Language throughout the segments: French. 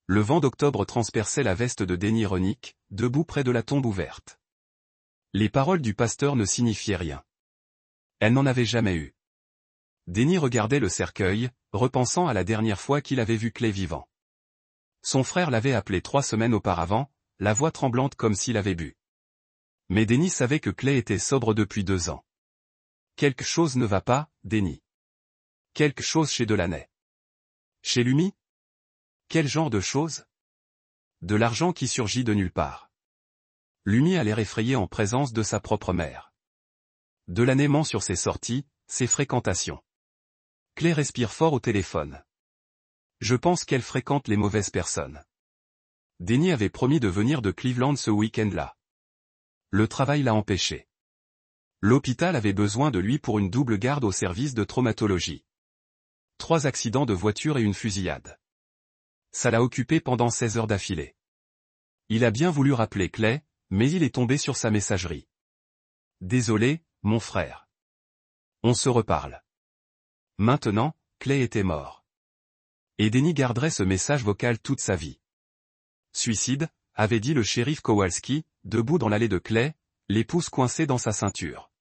Le vent d'octobre transperçait la veste de Denny Ronick, debout près de la tombe ouverte. Les paroles du pasteur ne signifiaient rien. Elle n'en avait jamais eu. Denny regardait le cercueil, repensant à la dernière fois qu'il avait vu Clay vivant. Son frère l'avait appelé 3 semaines auparavant, la voix tremblante comme s'il avait bu. Mais Denny savait que Clay était sobre depuis 2 ans. Quelque chose ne va pas, Denny. Quelque chose chez Delaney. Chez Lumi? Quel genre de chose? De l'argent qui surgit de nulle part. Lumi a l'air effrayé en présence de sa propre mère. Delaney ment sur ses sorties, ses fréquentations. Clay respire fort au téléphone. Je pense qu'elle fréquente les mauvaises personnes. Denny avait promis de venir de Cleveland ce week-end-là. Le travail l'a empêché. L'hôpital avait besoin de lui pour une double garde au service de traumatologie. 3 accidents de voiture et une fusillade. Ça l'a occupé pendant 16 heures d'affilée. Il a bien voulu rappeler Clay, mais il est tombé sur sa messagerie. Désolé, mon frère. On se reparle. Maintenant, Clay était mort. Et Denny garderait ce message vocal toute sa vie. Suicide, avait dit le shérif Kowalski, debout dans l'allée de Clay, les pouces coincés dans sa ceinture.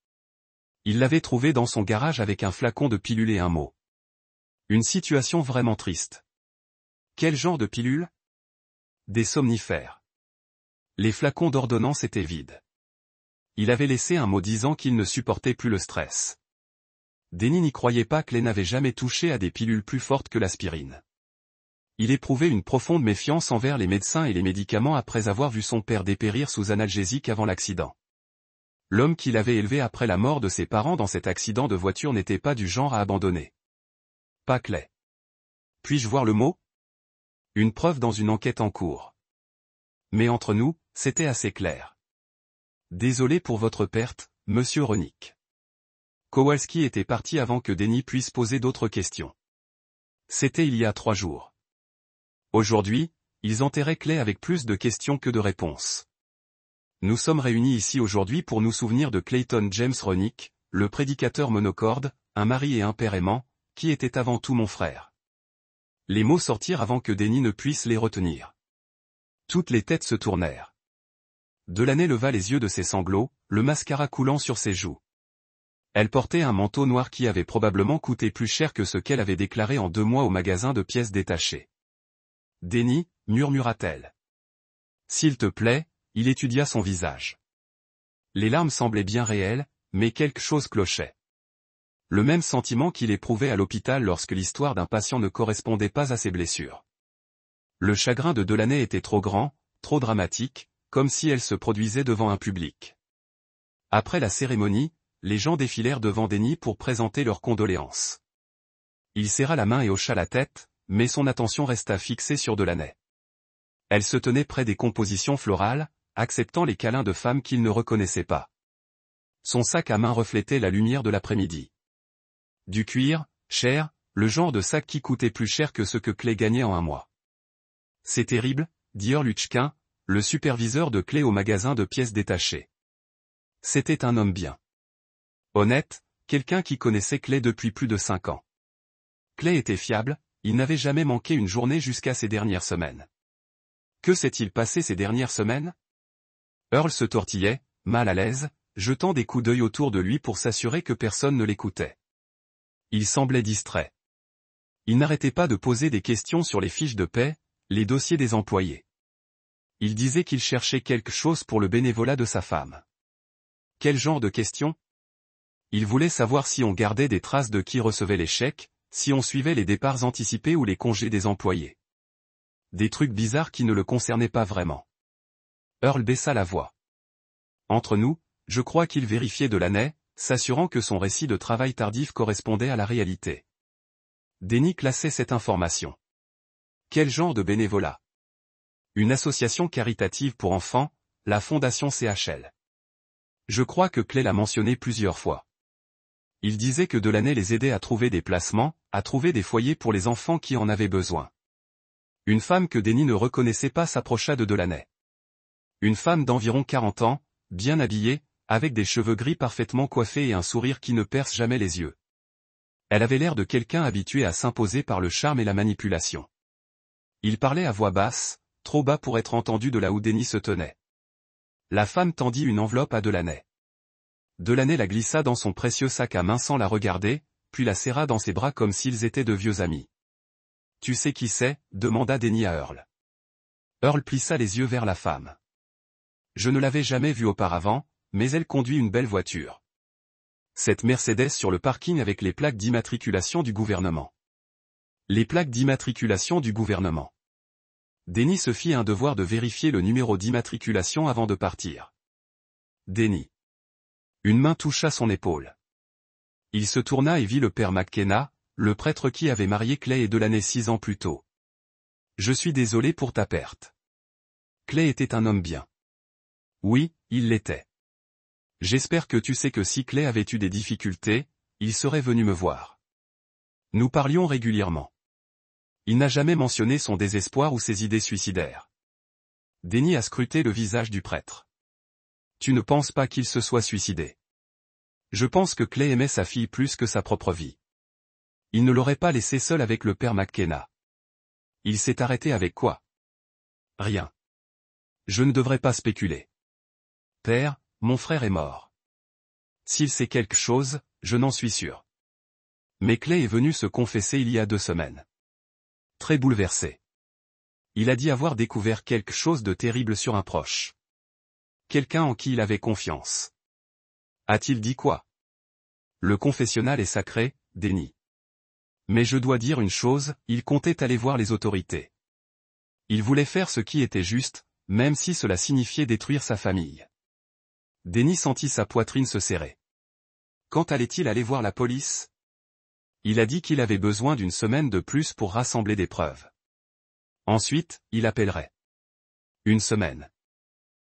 Il l'avait trouvé dans son garage avec un flacon de pilule et un mot. Une situation vraiment triste. Quel genre de pilule? Des somnifères. Les flacons d'ordonnance étaient vides. Il avait laissé un mot disant qu'il ne supportait plus le stress. Denny n'y croyait pas que Clay n'avait jamais touché à des pilules plus fortes que l'aspirine. Il éprouvait une profonde méfiance envers les médecins et les médicaments après avoir vu son père dépérir sous analgésique avant l'accident. L'homme qu'il avait élevé après la mort de ses parents dans cet accident de voiture n'était pas du genre à abandonner. Pas Clay. Puis-je voir le mot? Une preuve dans une enquête en cours. Mais entre nous, c'était assez clair. Désolé pour votre perte, monsieur Ronick. Kowalski était parti avant que Denny puisse poser d'autres questions. C'était il y a 3 jours. Aujourd'hui, ils enterraient Clay avec plus de questions que de réponses. Nous sommes réunis ici aujourd'hui pour nous souvenir de Clayton James Ronick, le prédicateur monocorde, un mari et un père aimant, qui était avant tout mon frère. Les mots sortirent avant que Denny ne puisse les retenir. Toutes les têtes se tournèrent. Delaney leva les yeux de ses sanglots, le mascara coulant sur ses joues. Elle portait un manteau noir qui avait probablement coûté plus cher que ce qu'elle avait déclaré en 2 mois au magasin de pièces détachées. Denny, murmura-t-elle. S'il te plaît, il étudia son visage. Les larmes semblaient bien réelles, mais quelque chose clochait. Le même sentiment qu'il éprouvait à l'hôpital lorsque l'histoire d'un patient ne correspondait pas à ses blessures. Le chagrin de Delaney était trop grand, trop dramatique, comme si elle se produisait devant un public. Après la cérémonie, les gens défilèrent devant Denny pour présenter leurs condoléances. Il serra la main et hocha la tête, mais son attention resta fixée sur Delaney. Elle se tenait près des compositions florales, acceptant les câlins de femmes qu'il ne reconnaissait pas. Son sac à main reflétait la lumière de l'après-midi. Du cuir, cher, le genre de sac qui coûtait plus cher que ce que Clay gagnait en 1 mois. C'est terrible, dit Earl Hutchkin, le superviseur de Clay au magasin de pièces détachées. C'était un homme bien. Honnête, quelqu'un qui connaissait Clay depuis plus de 5 ans. Clay était fiable, il n'avait jamais manqué une journée jusqu'à ces dernières semaines. Que s'est-il passé ces dernières semaines? Earl se tortillait, mal à l'aise, jetant des coups d'œil autour de lui pour s'assurer que personne ne l'écoutait. Il semblait distrait. Il n'arrêtait pas de poser des questions sur les fiches de paie, les dossiers des employés. Il disait qu'il cherchait quelque chose pour le bénévolat de sa femme. Quel genre de questions? Il voulait savoir si on gardait des traces de qui recevait les chèques, si on suivait les départs anticipés ou les congés des employés. Des trucs bizarres qui ne le concernaient pas vraiment. Earl baissa la voix. Entre nous, je crois qu'il vérifiait Delaney, s'assurant que son récit de travail tardif correspondait à la réalité. Denny classait cette information. Quel genre de bénévolat? Une association caritative pour enfants, la Fondation CHL. Je crois que Clay l'a mentionné plusieurs fois. Il disait que Delaney les aidait à trouver des placements, à trouver des foyers pour les enfants qui en avaient besoin. Une femme que Denny ne reconnaissait pas s'approcha de Delaney. Une femme d'environ 40 ans, bien habillée, avec des cheveux gris parfaitement coiffés et un sourire qui ne perce jamais les yeux. Elle avait l'air de quelqu'un habitué à s'imposer par le charme et la manipulation. Il parlait à voix basse, trop bas pour être entendu de là où Denny se tenait. La femme tendit une enveloppe à Delaney. Delaney la glissa dans son précieux sac à main sans la regarder, puis la serra dans ses bras comme s'ils étaient de vieux amis. « Tu sais qui c'est » demanda Denny à Earl. Earl plissa les yeux vers la femme. « Je ne l'avais jamais vue auparavant, mais elle conduit une belle voiture. Cette Mercedes sur le parking avec les plaques d'immatriculation du gouvernement. » Les plaques d'immatriculation du gouvernement. Denny se fit un devoir de vérifier le numéro d'immatriculation avant de partir. Denny. Une main toucha son épaule. Il se tourna et vit le père McKenna, le prêtre qui avait marié Clay et Delaney 6 ans plus tôt. « Je suis désolé pour ta perte. Clay était un homme bien. » « Oui, il l'était. J'espère que tu sais que si Clay avait eu des difficultés, il serait venu me voir. Nous parlions régulièrement. Il n'a jamais mentionné son désespoir ou ses idées suicidaires. » Denny a scruté le visage du prêtre. « Tu ne penses pas qu'il se soit suicidé? Je pense que Clay aimait sa fille plus que sa propre vie. Il ne l'aurait pas laissé seul avec le père McKenna. Il s'est arrêté avec quoi? Rien. Je ne devrais pas spéculer. Père, mon frère est mort. S'il sait quelque chose, je n'en suis sûr. Mais Clay est venu se confesser il y a 2 semaines. Très bouleversé. Il a dit avoir découvert quelque chose de terrible sur un proche. Quelqu'un en qui il avait confiance. A-t-il dit quoi? Le confessionnal est sacré, Denny. Mais je dois dire une chose, il comptait aller voir les autorités. Il voulait faire ce qui était juste, même si cela signifiait détruire sa famille. Denny sentit sa poitrine se serrer. Quand allait-il aller voir la police? Il a dit qu'il avait besoin d'1 semaine de plus pour rassembler des preuves. Ensuite, il appellerait. 1 semaine.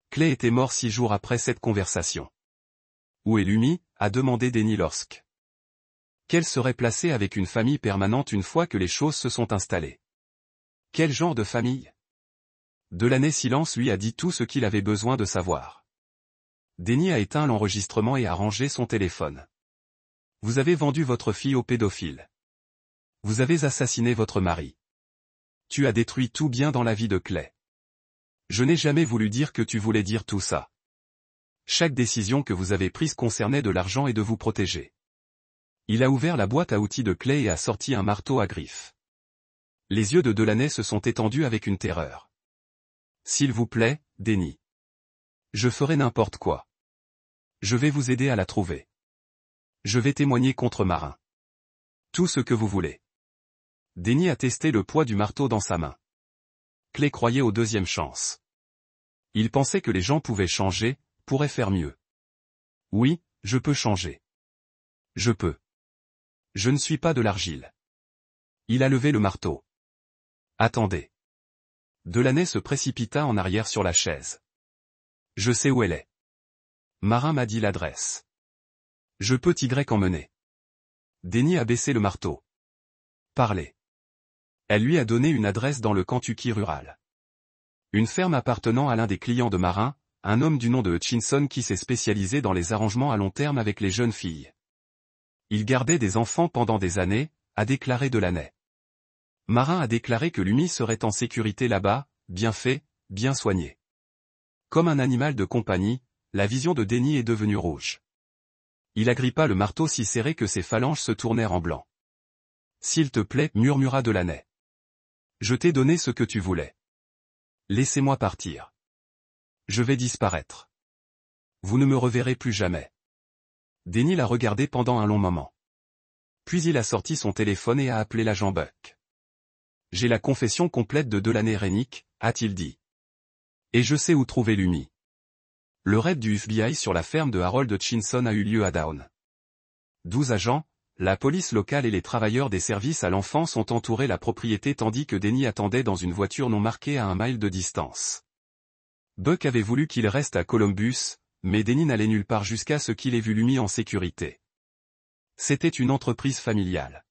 Clay était mort 6 jours après cette conversation. Où est Lumi? A demandé Denny lorsque. Qu'elle serait placée avec une famille permanente une fois que les choses se sont installées. Quel genre de famille? Delaney silence lui a dit tout ce qu'il avait besoin de savoir. Denny a éteint l'enregistrement et a rangé son téléphone. Vous avez vendu votre fille aux pédophiles. Vous avez assassiné votre mari. Tu as détruit tout bien dans la vie de Clay. Je n'ai jamais voulu dire que tu voulais dire tout ça. Chaque décision que vous avez prise concernait de l'argent et de vous protéger. Il a ouvert la boîte à outils de Clay et a sorti un marteau à griffes. Les yeux de Delaney se sont étendus avec une terreur. S'il vous plaît, Denny. Je ferai n'importe quoi. Je vais vous aider à la trouver. Je vais témoigner contre Marin. Tout ce que vous voulez. Denny a testé le poids du marteau dans sa main. Clay croyait aux 2e chances. Il pensait que les gens pouvaient changer, pourraient faire mieux. Oui, je peux changer. Je peux. Je ne suis pas de l'argile. Il a levé le marteau. Attendez. Delaney se précipita en arrière sur la chaise. Je sais où elle est. Marin m'a dit l'adresse. Je peux t'y emmener. Denny a baissé le marteau. Parlez. Elle lui a donné une adresse dans le Kentucky rural. Une ferme appartenant à l'un des clients de Marin, un homme du nom de Hutchinson qui s'est spécialisé dans les arrangements à long terme avec les jeunes filles. Il gardait des enfants pendant des années, a déclaré Delaney. Marin a déclaré que Lumi serait en sécurité là-bas, bien fait, bien soigné. Comme un animal de compagnie, la vision de Denny est devenue rouge. Il agrippa le marteau si serré que ses phalanges se tournèrent en blanc. S'il te plaît, murmura Delaney. Je t'ai donné ce que tu voulais. Laissez-moi partir. Je vais disparaître. Vous ne me reverrez plus jamais. Denny l'a regardé pendant un long moment. Puis il a sorti son téléphone et a appelé l'agent Buck. J'ai la confession complète de Delaney Rennick, a-t-il dit. Et je sais où trouver Lumi. Le raid du FBI sur la ferme de Harold Hutchinson a eu lieu à Down. 12 agents, la police locale et les travailleurs des services à l'enfance ont entouré la propriété tandis que Denny attendait dans une voiture non marquée à 1 mile de distance. Buck avait voulu qu'il reste à Columbus, mais Denny n'allait nulle part jusqu'à ce qu'il ait vu Lumi en sécurité. C'était une entreprise familiale.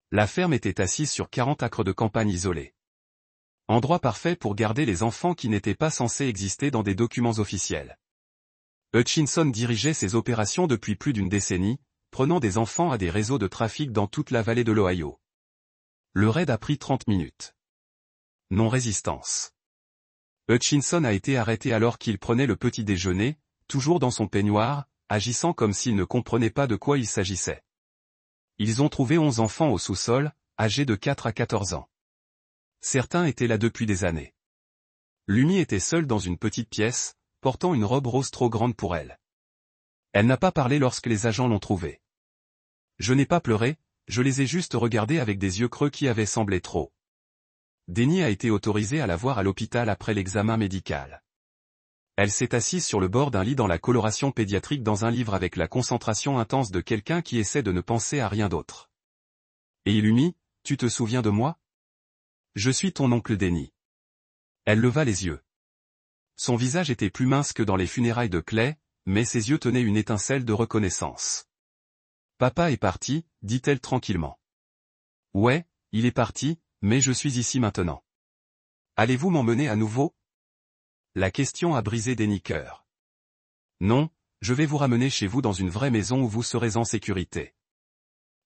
La ferme était assise sur 40 acres de campagne isolés. Endroit parfait pour garder les enfants qui n'étaient pas censés exister dans des documents officiels. Hutchinson dirigeait ses opérations depuis plus d'1 décennie, prenant des enfants à des réseaux de trafic dans toute la vallée de l'Ohio. Le raid a pris 30 minutes. non-résistance. Hutchinson a été arrêté alors qu'il prenait le petit déjeuner, toujours dans son peignoir, agissant comme s'il ne comprenait pas de quoi il s'agissait. Ils ont trouvé 11 enfants au sous-sol, âgés de 4 à 14 ans. Certains étaient là depuis des années. Lumi était seule dans une petite pièce, portant une robe rose trop grande pour elle. Elle n'a pas parlé lorsque les agents l'ont trouvée. Je n'ai pas pleuré, je les ai juste regardés avec des yeux creux qui avaient semblé trop. Denny a été autorisée à la voir à l'hôpital après l'examen médical. Elle s'est assise sur le bord d'un lit dans la coloration pédiatrique dans un livre avec la concentration intense de quelqu'un qui essaie de ne penser à rien d'autre. Et Lumi, tu te souviens de moi? Je suis ton oncle Denny. Elle leva les yeux. Son visage était plus mince que dans les funérailles de Clay, mais ses yeux tenaient une étincelle de reconnaissance. Papa est parti, dit-elle tranquillement. Ouais, il est parti, mais je suis ici maintenant. Allez-vous m'emmener à nouveau? La question a brisé Denny cœur. Non, je vais vous ramener chez vous dans une vraie maison où vous serez en sécurité.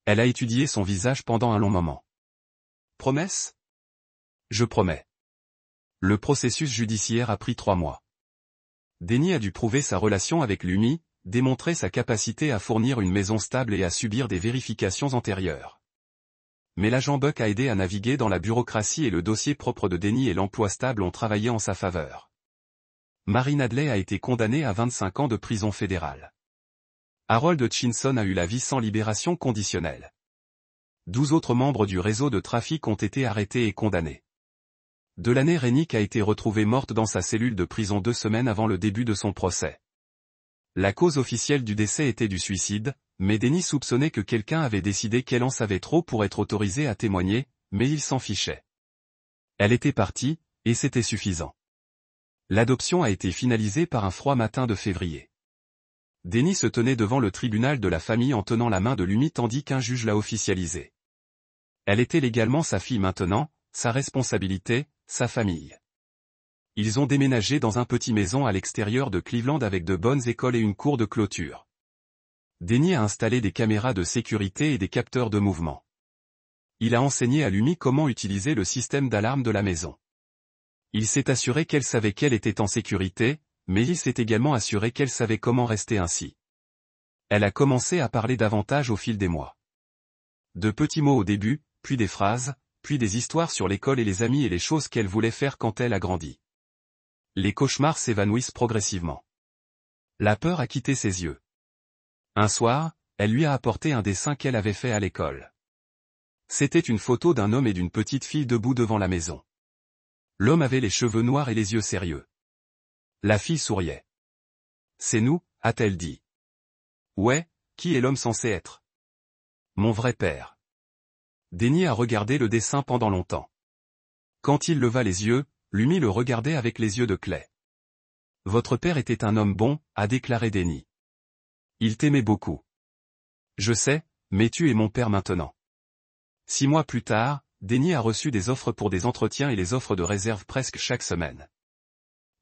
Elle a étudié son visage pendant un long moment. Promesse? Je promets. Le processus judiciaire a pris 3 mois. Denny a dû prouver sa relation avec Lumi, démontrer sa capacité à fournir une maison stable et à subir des vérifications antérieures. Mais l'agent Buck a aidé à naviguer dans la bureaucratie et le dossier propre de Denny et l'emploi stable ont travaillé en sa faveur. Mary Nadley a été condamnée à 25 ans de prison fédérale. Harold Hutchinson a eu la vie sans libération conditionnelle. 12 autres membres du réseau de trafic ont été arrêtés et condamnés. Delaney Rennick a été retrouvée morte dans sa cellule de prison 2 semaines avant le début de son procès. La cause officielle du décès était du suicide, mais Denny soupçonnait que quelqu'un avait décidé qu'elle en savait trop pour être autorisée à témoigner, mais il s'en fichait. Elle était partie, et c'était suffisant. L'adoption a été finalisée par un froid matin de février. Denny se tenait devant le tribunal de la famille en tenant la main de Lumi tandis qu'un juge l'a officialisée. Elle était légalement sa fille maintenant, sa responsabilité, sa famille. Ils ont déménagé dans un petit maison à l'extérieur de Cleveland avec de bonnes écoles et une cour de clôture. Denny a installé des caméras de sécurité et des capteurs de mouvement. Il a enseigné à Lumi comment utiliser le système d'alarme de la maison. Il s'est assuré qu'elle savait qu'elle était en sécurité, mais il s'est également assuré qu'elle savait comment rester ainsi. Elle a commencé à parler davantage au fil des mois. De petits mots au début, puis des phrases, puis des histoires sur l'école et les amis et les choses qu'elle voulait faire quand elle a grandi. Les cauchemars s'évanouissent progressivement. La peur a quitté ses yeux. Un soir, elle lui a apporté un dessin qu'elle avait fait à l'école. C'était une photo d'un homme et d'une petite fille debout devant la maison. L'homme avait les cheveux noirs et les yeux sérieux. La fille souriait. « C'est nous », a-t-elle dit. « Ouais, qui est l'homme censé être ? » « Mon vrai père. » Denny a regardé le dessin pendant longtemps. Quand il leva les yeux, Lumi le regardait avec les yeux de Clay. « Votre père était un homme bon », a déclaré Denny. « Il t'aimait beaucoup. »« Je sais, mais tu es mon père maintenant. » 6 mois plus tard, Denny a reçu des offres pour des entretiens et les offres de réserve presque chaque semaine.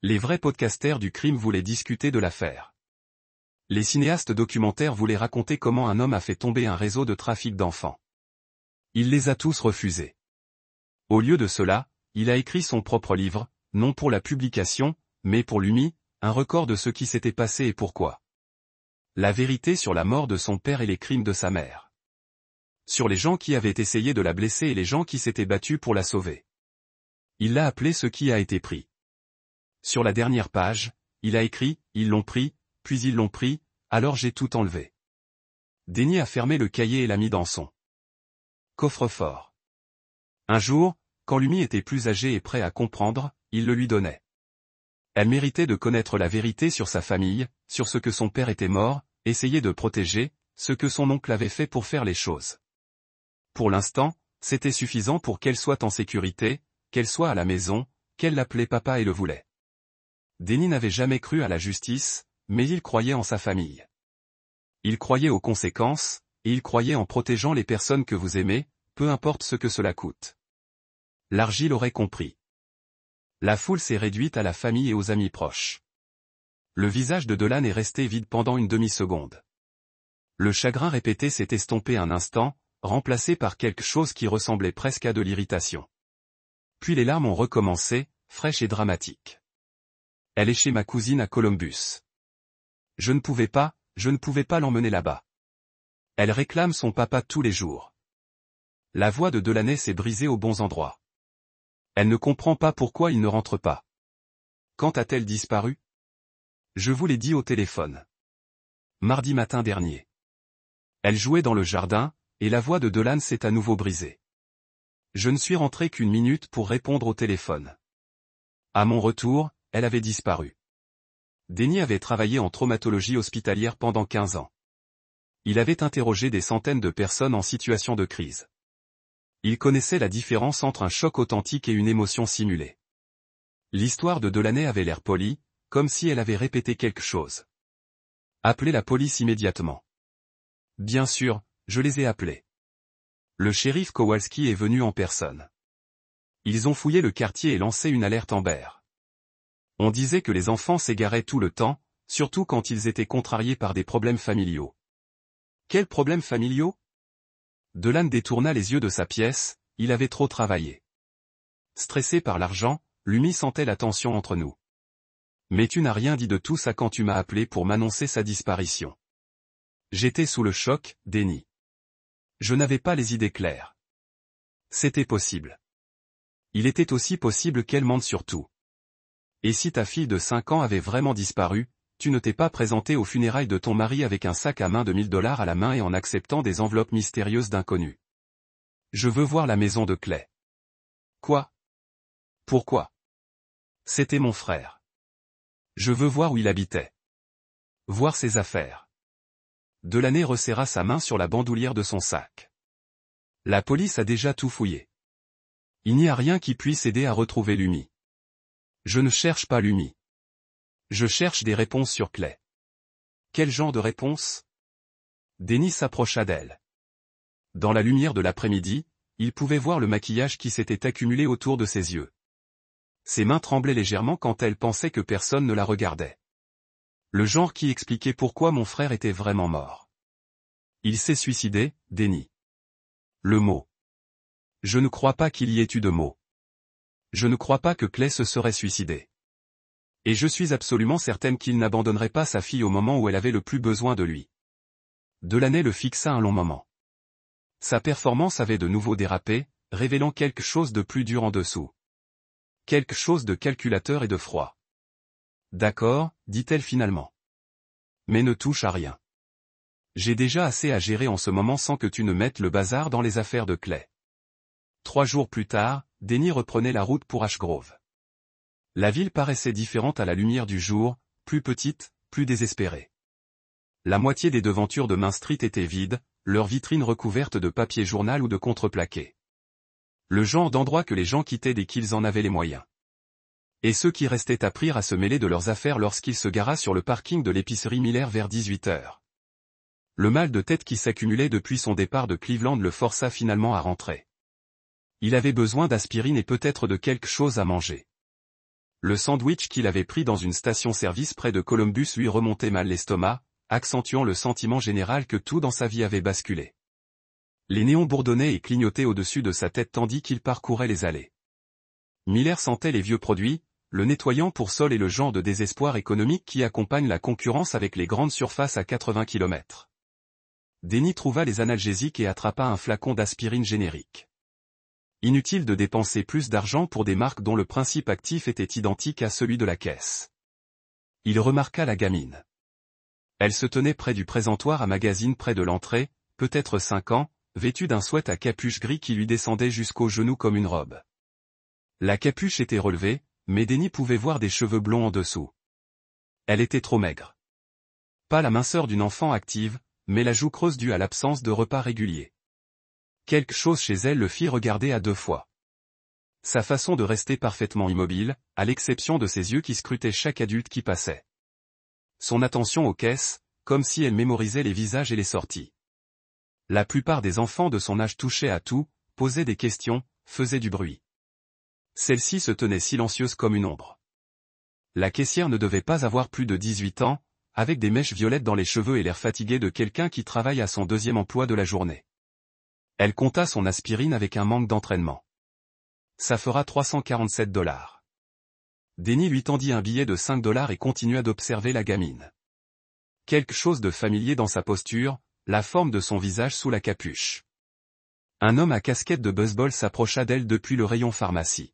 Les vrais podcasters du crime voulaient discuter de l'affaire. Les cinéastes documentaires voulaient raconter comment un homme a fait tomber un réseau de trafic d'enfants. Il les a tous refusés. Au lieu de cela, il a écrit son propre livre, non pour la publication, mais pour Lumi, un record de ce qui s'était passé et pourquoi. La vérité sur la mort de son père et les crimes de sa mère. Sur les gens qui avaient essayé de la blesser et les gens qui s'étaient battus pour la sauver. Il l'a appelé ce qui a été pris. Sur la dernière page, il a écrit « Ils l'ont pris, puis ils l'ont pris, alors j'ai tout enlevé. » Denny a fermé le cahier et l'a mis dans son coffre-fort. Un jour, quand Lumi était plus âgé et prêt à comprendre, il le lui donnait. Elle méritait de connaître la vérité sur sa famille, sur ce que son père était mort, essayer de protéger, ce que son oncle avait fait pour faire les choses. Pour l'instant, c'était suffisant pour qu'elle soit en sécurité, qu'elle soit à la maison, qu'elle l'appelait papa et le voulait. Denny n'avait jamais cru à la justice, mais il croyait en sa famille. Il croyait aux conséquences, et il croyait en protégeant les personnes que vous aimez, peu importe ce que cela coûte. L'argile aurait compris. La foule s'est réduite à la famille et aux amis proches. Le visage de Delaney est resté vide pendant une demi-seconde. Le chagrin répété s'est estompé un instant, remplacé par quelque chose qui ressemblait presque à de l'irritation. Puis les larmes ont recommencé, fraîches et dramatiques. Elle est chez ma cousine à Columbus. Je ne pouvais pas l'emmener là-bas. Elle réclame son papa tous les jours. La voix de Delaney s'est brisée aux bons endroits. Elle ne comprend pas pourquoi il ne rentre pas. Quand a-t-elle disparu? Je vous l'ai dit au téléphone. Mardi matin dernier. Elle jouait dans le jardin, et la voix de Delaney s'est à nouveau brisée. Je ne suis rentré qu'une minute pour répondre au téléphone. À mon retour, elle avait disparu. Denny avait travaillé en traumatologie hospitalière pendant 15 ans. Il avait interrogé des centaines de personnes en situation de crise. Il connaissait la différence entre un choc authentique et une émotion simulée. L'histoire de Delaney avait l'air polie, comme si elle avait répété quelque chose. Appelez la police immédiatement. Bien sûr, je les ai appelés. Le shérif Kowalski est venu en personne. Ils ont fouillé le quartier et lancé une alerte Amber. On disait que les enfants s'égaraient tout le temps, surtout quand ils étaient contrariés par des problèmes familiaux. Quels problèmes familiaux? Delaney détourna les yeux de sa pièce, il avait trop travaillé. Stressé par l'argent, Lumi sentait la tension entre nous. Mais tu n'as rien dit de tout ça quand tu m'as appelé pour m'annoncer sa disparition. J'étais sous le choc, Denny. Je n'avais pas les idées claires. C'était possible. Il était aussi possible qu'elle mente sur tout. Et si ta fille de 5 ans avait vraiment disparu, tu ne t'es pas présenté aux funérailles de ton mari avec un sac à main de $1000 à la main et en acceptant des enveloppes mystérieuses d'inconnus. Je veux voir la maison de Clay. Quoi? Pourquoi? C'était mon frère. Je veux voir où il habitait. Voir ses affaires. Delaney resserra sa main sur la bandoulière de son sac. La police a déjà tout fouillé. Il n'y a rien qui puisse aider à retrouver Lumi. Je ne cherche pas Lumi. Je cherche des réponses sur Clay. Quel genre de réponse? Denny s'approcha d'elle. Dans la lumière de l'après-midi, il pouvait voir le maquillage qui s'était accumulé autour de ses yeux. Ses mains tremblaient légèrement quand elle pensait que personne ne la regardait. Le genre qui expliquait pourquoi mon frère était vraiment mort. Il s'est suicidé, Denny. Le mot. Je ne crois pas qu'il y ait eu de mots. Je ne crois pas que Clay se serait suicidé. Et je suis absolument certaine qu'il n'abandonnerait pas sa fille au moment où elle avait le plus besoin de lui. Delaney le fixa un long moment. Sa performance avait de nouveau dérapé, révélant quelque chose de plus dur en dessous. Quelque chose de calculateur et de froid. D'accord, dit-elle finalement. Mais ne touche à rien. J'ai déjà assez à gérer en ce moment sans que tu ne mettes le bazar dans les affaires de Clay. 3 jours plus tard, Denny reprenait la route pour Ashgrove. La ville paraissait différente à la lumière du jour, plus petite, plus désespérée. La moitié des devantures de Main Street étaient vides, leurs vitrines recouvertes de papier journal ou de contreplaqué. Le genre d'endroit que les gens quittaient dès qu'ils en avaient les moyens. Et ceux qui restaient apprirent à se mêler de leurs affaires lorsqu'il se gara sur le parking de l'épicerie Miller vers 18 heures. Le mal de tête qui s'accumulait depuis son départ de Cleveland le força finalement à rentrer. Il avait besoin d'aspirine et peut-être de quelque chose à manger. Le sandwich qu'il avait pris dans une station-service près de Columbus lui remontait mal l'estomac, accentuant le sentiment général que tout dans sa vie avait basculé. Les néons bourdonnaient et clignotaient au-dessus de sa tête tandis qu'il parcourait les allées. Miller sentait les vieux produits, le nettoyant pour sol et le genre de désespoir économique qui accompagne la concurrence avec les grandes surfaces à 80 km. Denny trouva les analgésiques et attrapa un flacon d'aspirine générique. Inutile de dépenser plus d'argent pour des marques dont le principe actif était identique à celui de la caisse. Il remarqua la gamine. Elle se tenait près du présentoir à magazine près de l'entrée, peut-être 5 ans, vêtue d'un sweat à capuche gris qui lui descendait jusqu'aux genoux comme une robe. La capuche était relevée, mais Denny pouvait voir des cheveux blonds en dessous. Elle était trop maigre. Pas la minceur d'une enfant active, mais la joue creuse due à l'absence de repas réguliers. Quelque chose chez elle le fit regarder à 2 fois. Sa façon de rester parfaitement immobile, à l'exception de ses yeux qui scrutaient chaque adulte qui passait. Son attention aux caisses, comme si elle mémorisait les visages et les sorties. La plupart des enfants de son âge touchaient à tout, posaient des questions, faisaient du bruit. Celle-ci se tenait silencieuse comme une ombre. La caissière ne devait pas avoir plus de 18 ans, avec des mèches violettes dans les cheveux et l'air fatigué de quelqu'un qui travaille à son 2e emploi de la journée. Elle compta son aspirine avec un manque d'entraînement. Ça fera 347 $. Denny lui tendit un billet de 5 $ et continua d'observer la gamine. Quelque chose de familier dans sa posture, la forme de son visage sous la capuche. Un homme à casquette de baseball s'approcha d'elle depuis le rayon pharmacie.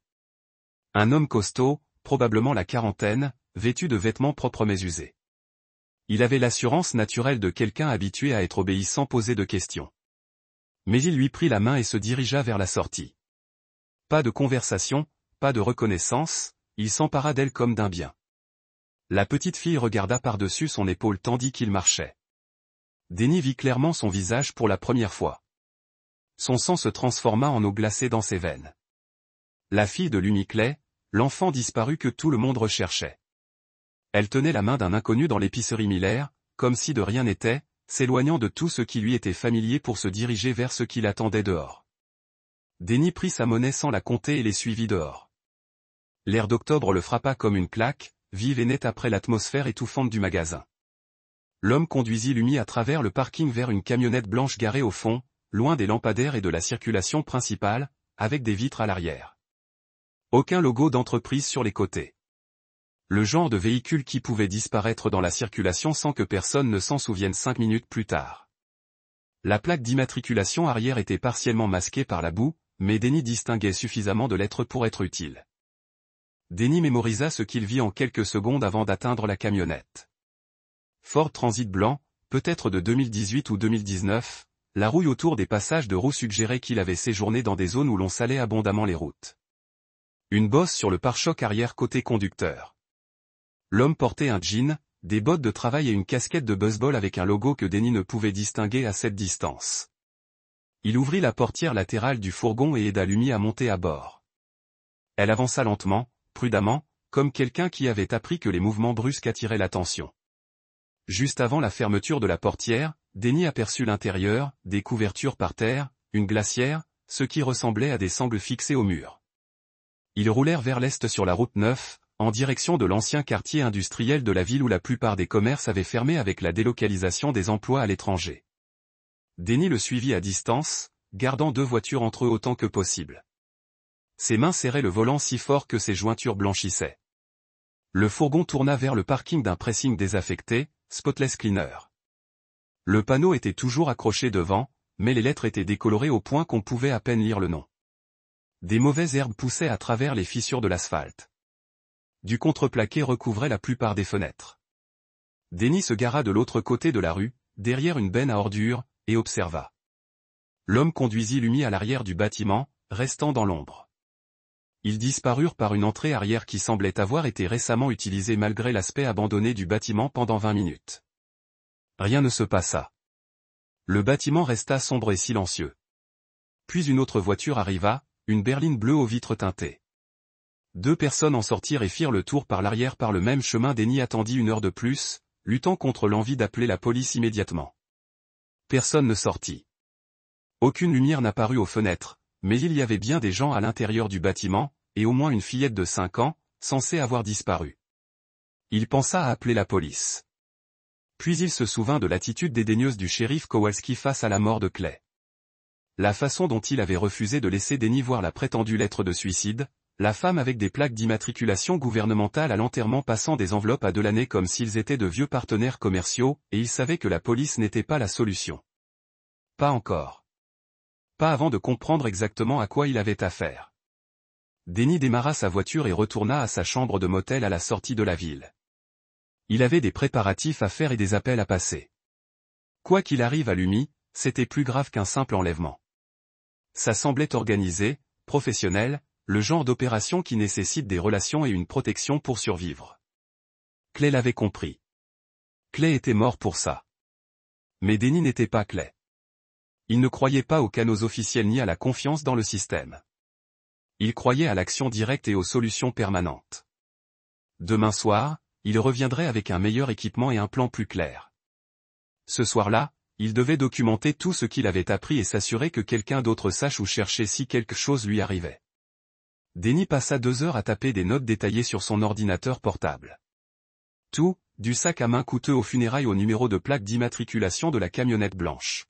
Un homme costaud, probablement la quarantaine, vêtu de vêtements propres mais usés. Il avait l'assurance naturelle de quelqu'un habitué à être obéi sans poser de questions. Mais il lui prit la main et se dirigea vers la sortie. Pas de conversation, pas de reconnaissance, il s'empara d'elle comme d'un bien. La petite fille regarda par-dessus son épaule tandis qu'il marchait. Denny vit clairement son visage pour la première fois. Son sang se transforma en eau glacée dans ses veines. La fille de Lummy Clay, l'enfant disparu que tout le monde recherchait. Elle tenait la main d'un inconnu dans l'épicerie Miller, comme si de rien n'était, s'éloignant de tout ce qui lui était familier pour se diriger vers ce qui l'attendait dehors. Denny prit sa monnaie sans la compter et les suivit dehors. L'air d'octobre le frappa comme une claque, vive et nette après l'atmosphère étouffante du magasin. L'homme conduisit Lummy à travers le parking vers une camionnette blanche garée au fond, loin des lampadaires et de la circulation principale, avec des vitres à l'arrière. Aucun logo d'entreprise sur les côtés. Le genre de véhicule qui pouvait disparaître dans la circulation sans que personne ne s'en souvienne 5 minutes plus tard. La plaque d'immatriculation arrière était partiellement masquée par la boue, mais Denny distinguait suffisamment de lettres pour être utile. Denny mémorisa ce qu'il vit en quelques secondes avant d'atteindre la camionnette. Ford Transit blanc, peut-être de 2018 ou 2019, la rouille autour des passages de roues suggérait qu'il avait séjourné dans des zones où l'on salait abondamment les routes. Une bosse sur le pare-choc arrière côté conducteur. L'homme portait un jean, des bottes de travail et une casquette de baseball avec un logo que Denny ne pouvait distinguer à cette distance. Il ouvrit la portière latérale du fourgon et aida Lummy à monter à bord. Elle avança lentement, prudemment, comme quelqu'un qui avait appris que les mouvements brusques attiraient l'attention. Juste avant la fermeture de la portière, Denny aperçut l'intérieur, des couvertures par terre, une glacière, ce qui ressemblait à des sangles fixées au mur. Ils roulèrent vers l'est sur la route 9, en direction de l'ancien quartier industriel de la ville où la plupart des commerces avaient fermé avec la délocalisation des emplois à l'étranger. Denny le suivit à distance, gardant 2 voitures entre eux autant que possible. Ses mains serraient le volant si fort que ses jointures blanchissaient. Le fourgon tourna vers le parking d'un pressing désaffecté, Spotless Cleaner. Le panneau était toujours accroché devant, mais les lettres étaient décolorées au point qu'on pouvait à peine lire le nom. Des mauvaises herbes poussaient à travers les fissures de l'asphalte. Du contreplaqué recouvrait la plupart des fenêtres. Denny se gara de l'autre côté de la rue, derrière une benne à ordures, et observa. L'homme conduisit Lummy à l'arrière du bâtiment, restant dans l'ombre. Ils disparurent par une entrée arrière qui semblait avoir été récemment utilisée malgré l'aspect abandonné du bâtiment pendant 20 minutes. Rien ne se passa. Le bâtiment resta sombre et silencieux. Puis une autre voiture arriva, une berline bleue aux vitres teintées. 2 personnes en sortirent et firent le tour par l'arrière par le même chemin. Denny attendit 1 heure de plus, luttant contre l'envie d'appeler la police immédiatement. Personne ne sortit. Aucune lumière n'apparut aux fenêtres, mais il y avait bien des gens à l'intérieur du bâtiment, et au moins une fillette de 5 ans, censée avoir disparu. Il pensa à appeler la police. Puis il se souvint de l'attitude dédaigneuse du shérif Kowalski face à la mort de Clay. La façon dont il avait refusé de laisser Denny voir la prétendue lettre de suicide, la femme avec des plaques d'immatriculation gouvernementale à l'enterrement passant des enveloppes à Delaney comme s'ils étaient de vieux partenaires commerciaux, et il savait que la police n'était pas la solution. Pas encore. Pas avant de comprendre exactement à quoi il avait affaire. Denny démarra sa voiture et retourna à sa chambre de motel à la sortie de la ville. Il avait des préparatifs à faire et des appels à passer. Quoi qu'il arrive à Lummy, c'était plus grave qu'un simple enlèvement. Ça semblait organisé, professionnel, le genre d'opération qui nécessite des relations et une protection pour survivre. Clay l'avait compris. Clay était mort pour ça. Mais Denny n'était pas Clay. Il ne croyait pas aux canaux officiels ni à la confiance dans le système. Il croyait à l'action directe et aux solutions permanentes. Demain soir, il reviendrait avec un meilleur équipement et un plan plus clair. Ce soir-là, il devait documenter tout ce qu'il avait appris et s'assurer que quelqu'un d'autre sache où chercher si quelque chose lui arrivait. Denny passa 2 heures à taper des notes détaillées sur son ordinateur portable. Tout, du sac à main coûteux aux funérailles au numéro de plaque d'immatriculation de la camionnette blanche.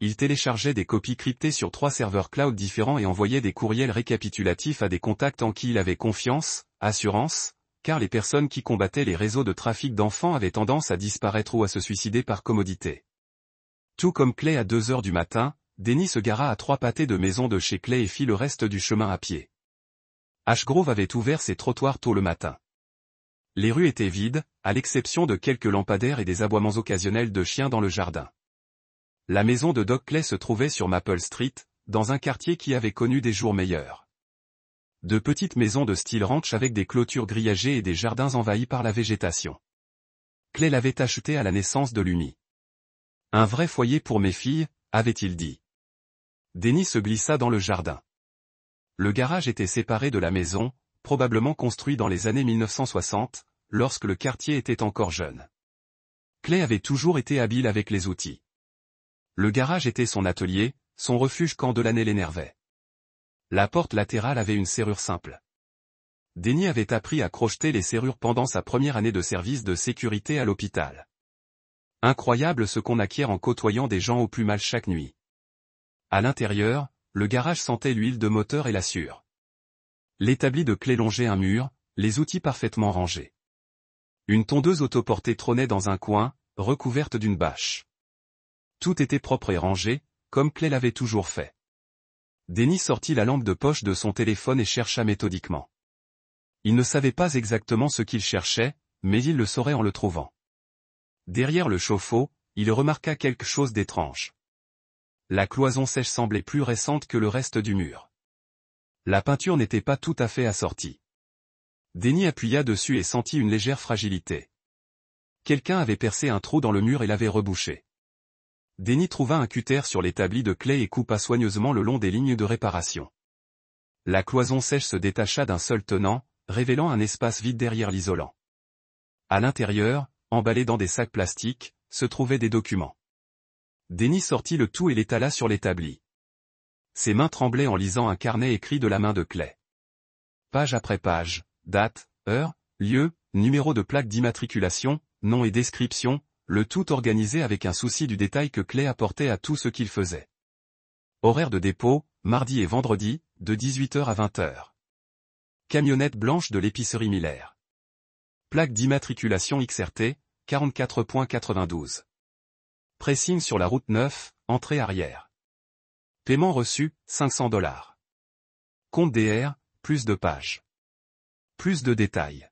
Il téléchargeait des copies cryptées sur 3 serveurs cloud différents et envoyait des courriels récapitulatifs à des contacts en qui il avait confiance, assurance, car les personnes qui combattaient les réseaux de trafic d'enfants avaient tendance à disparaître ou à se suicider par commodité. Tout comme Clay à 2 heures du matin, Denny se gara à 3 pâtés de maison de chez Clay et fit le reste du chemin à pied. Ashgrove avait ouvert ses trottoirs tôt le matin. Les rues étaient vides, à l'exception de quelques lampadaires et des aboiements occasionnels de chiens dans le jardin. La maison de Doc Clay se trouvait sur Maple Street, dans un quartier qui avait connu des jours meilleurs. De petites maisons de style ranch avec des clôtures grillagées et des jardins envahis par la végétation. Clay l'avait acheté à la naissance de Lumi. Un vrai foyer pour mes filles, avait-il dit. Denny se glissa dans le jardin. Le garage était séparé de la maison, probablement construit dans les années 1960, lorsque le quartier était encore jeune. Clay avait toujours été habile avec les outils. Le garage était son atelier, son refuge quand Delaney l'énervait. La porte latérale avait une serrure simple. Denny avait appris à crocheter les serrures pendant sa première année de service de sécurité à l'hôpital. Incroyable ce qu'on acquiert en côtoyant des gens au plus mal chaque nuit. À l'intérieur, le garage sentait l'huile de moteur et la sueur. L'établi de Clay longeait un mur, les outils parfaitement rangés. Une tondeuse autoportée trônait dans un coin, recouverte d'une bâche. Tout était propre et rangé, comme Clay l'avait toujours fait. Denny sortit la lampe de poche de son téléphone et chercha méthodiquement. Il ne savait pas exactement ce qu'il cherchait, mais il le saurait en le trouvant. Derrière le chauffe-eau, il remarqua quelque chose d'étrange. La cloison sèche semblait plus récente que le reste du mur. La peinture n'était pas tout à fait assortie. Denny appuya dessus et sentit une légère fragilité. Quelqu'un avait percé un trou dans le mur et l'avait rebouché. Denny trouva un cutter sur l'établi de Clay et coupa soigneusement le long des lignes de réparation. La cloison sèche se détacha d'un seul tenant, révélant un espace vide derrière l'isolant. À l'intérieur, emballés dans des sacs plastiques, se trouvaient des documents. Denny sortit le tout et l'étala sur l'établi. Ses mains tremblaient en lisant un carnet écrit de la main de Clay. Page après page, date, heure, lieu, numéro de plaque d'immatriculation, nom et description, le tout organisé avec un souci du détail que Clay apportait à tout ce qu'il faisait. Horaire de dépôt, mardi et vendredi, de 18h à 20h. Camionnette blanche de l'épicerie Miller. Plaque d'immatriculation XRT, 44.92. Pressing sur la route 9, entrée arrière. Paiement reçu, $500. Compte DR, plus de pages. Plus de détails.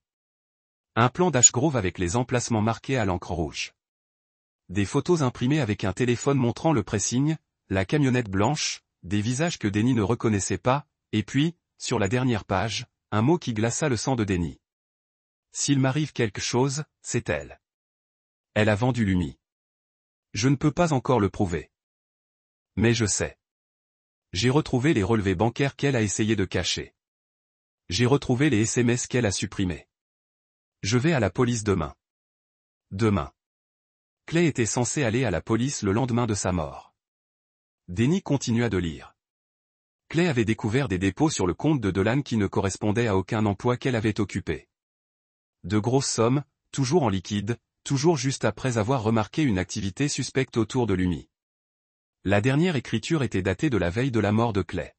Un plan d'Ashgrove avec les emplacements marqués à l'encre rouge. Des photos imprimées avec un téléphone montrant le pressing, la camionnette blanche, des visages que Denny ne reconnaissait pas, et puis, sur la dernière page, un mot qui glaça le sang de Denny. S'il m'arrive quelque chose, c'est elle. Elle a vendu Lumi. Je ne peux pas encore le prouver. Mais je sais. J'ai retrouvé les relevés bancaires qu'elle a essayé de cacher. J'ai retrouvé les SMS qu'elle a supprimés. Je vais à la police demain. Demain. Clay était censé aller à la police le lendemain de sa mort. Denny continua de lire. Clay avait découvert des dépôts sur le compte de Dolan qui ne correspondaient à aucun emploi qu'elle avait occupé. De grosses sommes, toujours en liquide, toujours juste après avoir remarqué une activité suspecte autour de Lumi. La dernière écriture était datée de la veille de la mort de Clay.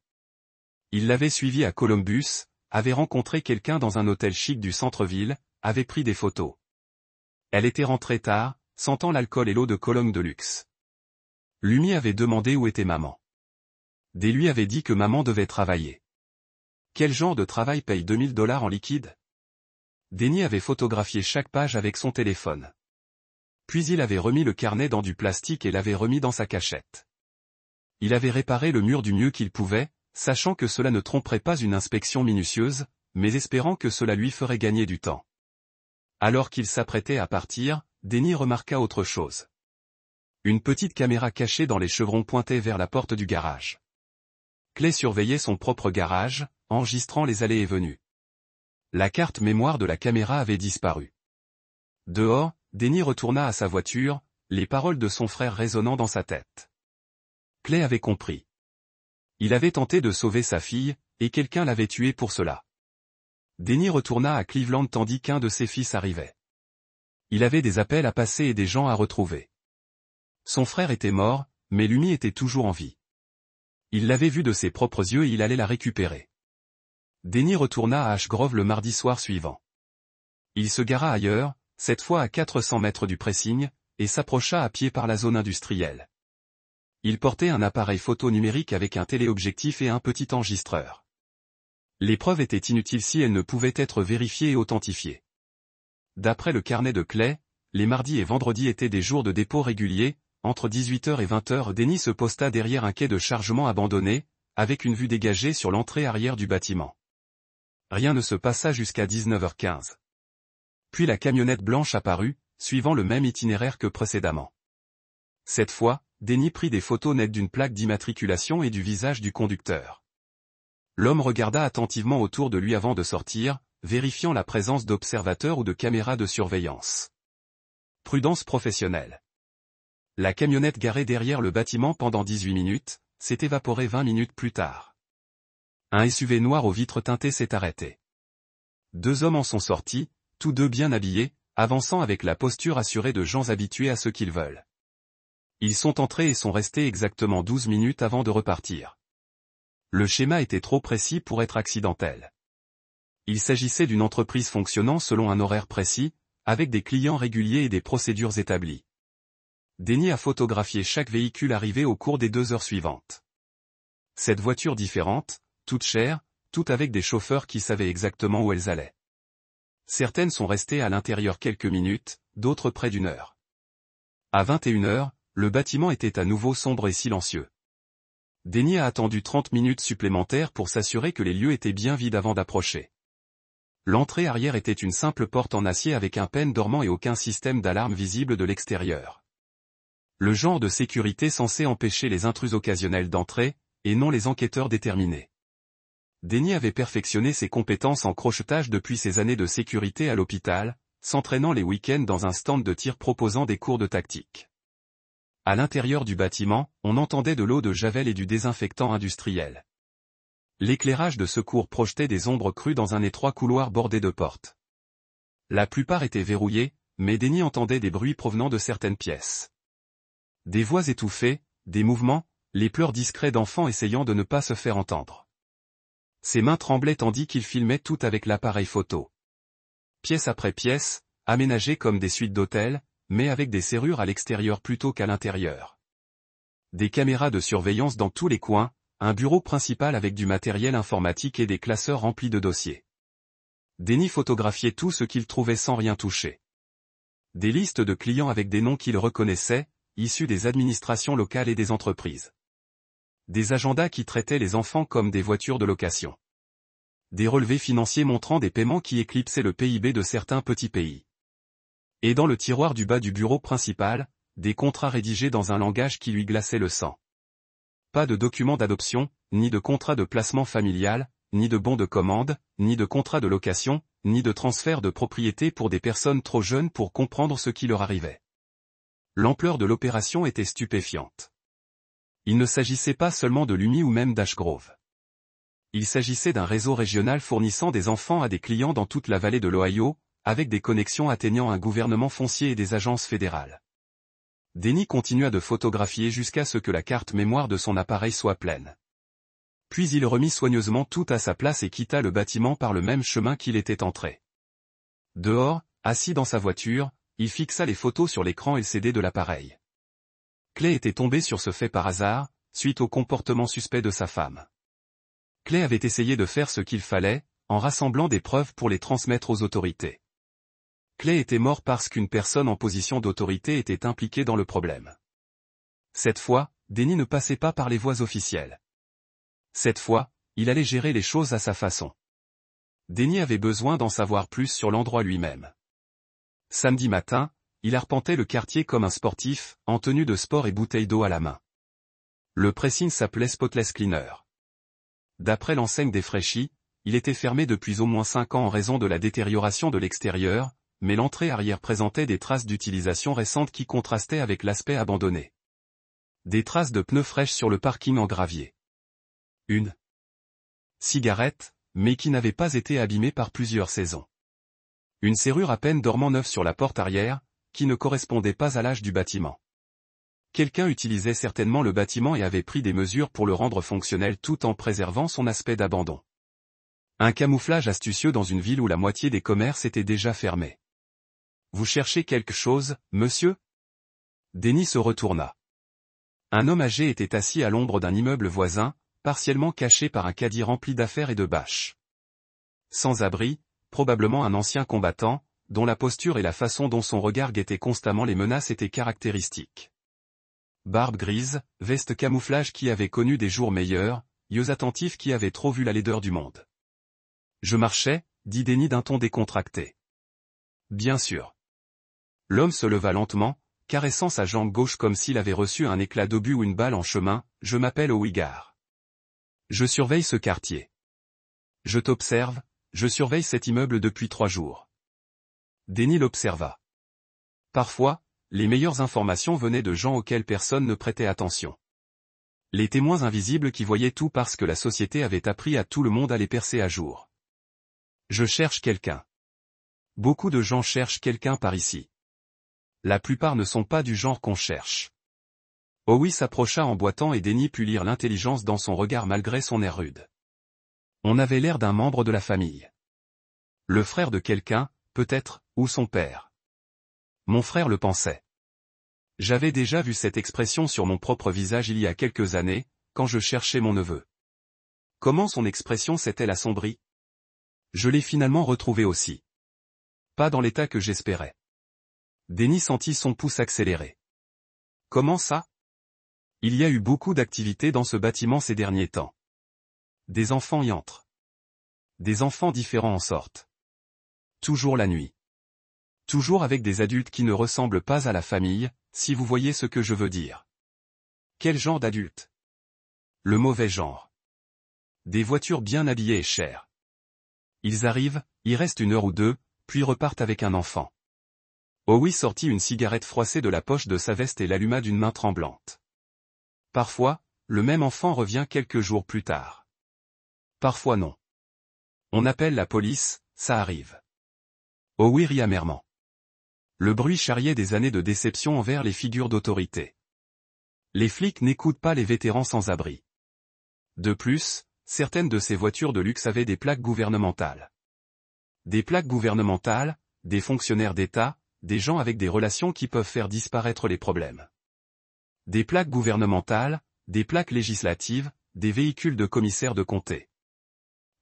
Il l'avait suivie à Columbus, avait rencontré quelqu'un dans un hôtel chic du centre-ville, avait pris des photos. Elle était rentrée tard, sentant l'alcool et l'eau de Cologne de luxe. Lumi avait demandé où était maman. Des lui avait dit que maman devait travailler. Quel genre de travail paye $2000 en liquide? Denny avait photographié chaque page avec son téléphone. Puis il avait remis le carnet dans du plastique et l'avait remis dans sa cachette. Il avait réparé le mur du mieux qu'il pouvait, sachant que cela ne tromperait pas une inspection minutieuse, mais espérant que cela lui ferait gagner du temps. Alors qu'il s'apprêtait à partir, Denny remarqua autre chose. Une petite caméra cachée dans les chevrons pointait vers la porte du garage. Clay surveillait son propre garage, enregistrant les allées et venues. La carte mémoire de la caméra avait disparu. Dehors, Denny retourna à sa voiture, les paroles de son frère résonnant dans sa tête. Clay avait compris. Il avait tenté de sauver sa fille, et quelqu'un l'avait tué pour cela. Denny retourna à Cleveland tandis qu'un de ses fils arrivait. Il avait des appels à passer et des gens à retrouver. Son frère était mort, mais Lumi était toujours en vie. Il l'avait vue de ses propres yeux et il allait la récupérer. Denny retourna à Ashgrove le mardi soir suivant. Il se gara ailleurs, cette fois à 400 mètres du pressing, et s'approcha à pied par la zone industrielle. Il portait un appareil photo numérique avec un téléobjectif et un petit enregistreur. Les preuves étaient inutiles si elles ne pouvaient être vérifiées et authentifiées. D'après le carnet de Clay, les mardis et vendredis étaient des jours de dépôt réguliers. Entre 18h et 20h, Denny se posta derrière un quai de chargement abandonné, avec une vue dégagée sur l'entrée arrière du bâtiment. Rien ne se passa jusqu'à 19h15. Puis la camionnette blanche apparut, suivant le même itinéraire que précédemment. Cette fois, Denny prit des photos nettes d'une plaque d'immatriculation et du visage du conducteur. L'homme regarda attentivement autour de lui avant de sortir, vérifiant la présence d'observateurs ou de caméras de surveillance. Prudence professionnelle. La camionnette garée derrière le bâtiment pendant 18 minutes, s'est évaporée 20 minutes plus tard. Un SUV noir aux vitres teintées s'est arrêté. 2 hommes en sont sortis, tous deux bien habillés, avançant avec la posture assurée de gens habitués à ce qu'ils veulent. Ils sont entrés et sont restés exactement 12 minutes avant de repartir. Le schéma était trop précis pour être accidentel. Il s'agissait d'une entreprise fonctionnant selon un horaire précis, avec des clients réguliers et des procédures établies. Denny a photographié chaque véhicule arrivé au cours des 2 heures suivantes. 7 voitures différentes, toutes chères, toutes avec des chauffeurs qui savaient exactement où elles allaient. Certaines sont restées à l'intérieur quelques minutes, d'autres près d'1 heure. À 21h, le bâtiment était à nouveau sombre et silencieux. Denny a attendu 30 minutes supplémentaires pour s'assurer que les lieux étaient bien vides avant d'approcher. L'entrée arrière était une simple porte en acier avec un pêne dormant et aucun système d'alarme visible de l'extérieur. Le genre de sécurité censé empêcher les intrus occasionnels d'entrer, et non les enquêteurs déterminés. Denny avait perfectionné ses compétences en crochetage depuis ses années de sécurité à l'hôpital, s'entraînant les week-ends dans un stand de tir proposant des cours de tactique. À l'intérieur du bâtiment, on entendait de l'eau de javel et du désinfectant industriel. L'éclairage de secours projetait des ombres crues dans un étroit couloir bordé de portes. La plupart étaient verrouillées, mais Denny entendait des bruits provenant de certaines pièces. Des voix étouffées, des mouvements, les pleurs discrets d'enfants essayant de ne pas se faire entendre. Ses mains tremblaient tandis qu'il filmait tout avec l'appareil photo. Pièce après pièce, aménagées comme des suites d'hôtels, mais avec des serrures à l'extérieur plutôt qu'à l'intérieur. Des caméras de surveillance dans tous les coins, un bureau principal avec du matériel informatique et des classeurs remplis de dossiers. Denny photographiait tout ce qu'il trouvait sans rien toucher. Des listes de clients avec des noms qu'il reconnaissait, issus des administrations locales et des entreprises. Des agendas qui traitaient les enfants comme des voitures de location. Des relevés financiers montrant des paiements qui éclipsaient le PIB de certains petits pays. Et dans le tiroir du bas du bureau principal, des contrats rédigés dans un langage qui lui glaçait le sang. Pas de documents d'adoption, ni de contrat de placement familial, ni de bons de commande, ni de contrat de location, ni de transfert de propriété pour des personnes trop jeunes pour comprendre ce qui leur arrivait. L'ampleur de l'opération était stupéfiante. Il ne s'agissait pas seulement de Lumi ou même d'Ashgrove. Il s'agissait d'un réseau régional fournissant des enfants à des clients dans toute la vallée de l'Ohio, avec des connexions atteignant un gouvernement foncier et des agences fédérales. Denny continua de photographier jusqu'à ce que la carte mémoire de son appareil soit pleine. Puis il remit soigneusement tout à sa place et quitta le bâtiment par le même chemin qu'il était entré. Dehors, assis dans sa voiture, il fixa les photos sur l'écran LCD de l'appareil. Clay était tombé sur ce fait par hasard, suite au comportement suspect de sa femme. Clay avait essayé de faire ce qu'il fallait, en rassemblant des preuves pour les transmettre aux autorités. Clay était mort parce qu'une personne en position d'autorité était impliquée dans le problème. Cette fois, Denny ne passait pas par les voies officielles. Cette fois, il allait gérer les choses à sa façon. Denny avait besoin d'en savoir plus sur l'endroit lui-même. Samedi matin, il arpentait le quartier comme un sportif, en tenue de sport et bouteille d'eau à la main. Le pressing s'appelait Spotless Cleaner. D'après l'enseigne des fraîchis, il était fermé depuis au moins 5 ans en raison de la détérioration de l'extérieur, mais l'entrée arrière présentait des traces d'utilisation récente qui contrastaient avec l'aspect abandonné. Des traces de pneus fraîches sur le parking en gravier. Une cigarette, mais qui n'avait pas été abîmée par plusieurs saisons. Une serrure à peine dormant neuve sur la porte arrière, qui ne correspondait pas à l'âge du bâtiment. Quelqu'un utilisait certainement le bâtiment et avait pris des mesures pour le rendre fonctionnel tout en préservant son aspect d'abandon. Un camouflage astucieux dans une ville où la moitié des commerces étaient déjà fermés. Vous cherchez quelque chose, monsieur? Denny se retourna. Un homme âgé était assis à l'ombre d'un immeuble voisin, partiellement caché par un caddie rempli d'affaires et de bâches. Sans abri, probablement un ancien combattant, dont la posture et la façon dont son regard guettait constamment les menaces étaient caractéristiques. Barbe grise, veste camouflage qui avait connu des jours meilleurs, yeux attentifs qui avaient trop vu la laideur du monde. Je marchais, dit Denny d'un ton décontracté. Bien sûr. L'homme se leva lentement, caressant sa jambe gauche comme s'il avait reçu un éclat d'obus ou une balle en chemin. Je m'appelle Ouigar. Je surveille ce quartier. Je t'observe, je surveille cet immeuble depuis 3 jours. Denny l'observa. Parfois, les meilleures informations venaient de gens auxquels personne ne prêtait attention. Les témoins invisibles qui voyaient tout parce que la société avait appris à tout le monde à les percer à jour. Je cherche quelqu'un. Beaucoup de gens cherchent quelqu'un par ici. La plupart ne sont pas du genre qu'on cherche. Howie s'approcha en boitant et Denny put lire l'intelligence dans son regard malgré son air rude. On avait l'air d'un membre de la famille. Le frère de quelqu'un, peut-être, ou son père. Mon frère le pensait. J'avais déjà vu cette expression sur mon propre visage il y a quelques années, quand je cherchais mon neveu. Comment son expression s'est-elle assombrie? Je l'ai finalement retrouvé aussi. Pas dans l'état que j'espérais. Denny sentit son pouce accélérer. Comment ça? Il y a eu beaucoup d'activités dans ce bâtiment ces derniers temps. Des enfants y entrent. Des enfants différents en sortent. Toujours la nuit. Toujours avec des adultes qui ne ressemblent pas à la famille, si vous voyez ce que je veux dire. Quel genre d'adultes? Le mauvais genre. Des voitures bien habillées et chères. Ils arrivent, y restent 1 heure ou 2, puis repartent avec un enfant. Howie sortit une cigarette froissée de la poche de sa veste et l'alluma d'une main tremblante. Parfois, le même enfant revient quelques jours plus tard. Parfois non. On appelle la police, ça arrive. Howie rit amèrement. Le bruit charriait des années de déception envers les figures d'autorité. Les flics n'écoutent pas les vétérans sans abri. De plus, certaines de ces voitures de luxe avaient des plaques gouvernementales. Des plaques gouvernementales, des fonctionnaires d'État, des gens avec des relations qui peuvent faire disparaître les problèmes. Des plaques gouvernementales, des plaques législatives, des véhicules de commissaires de comté.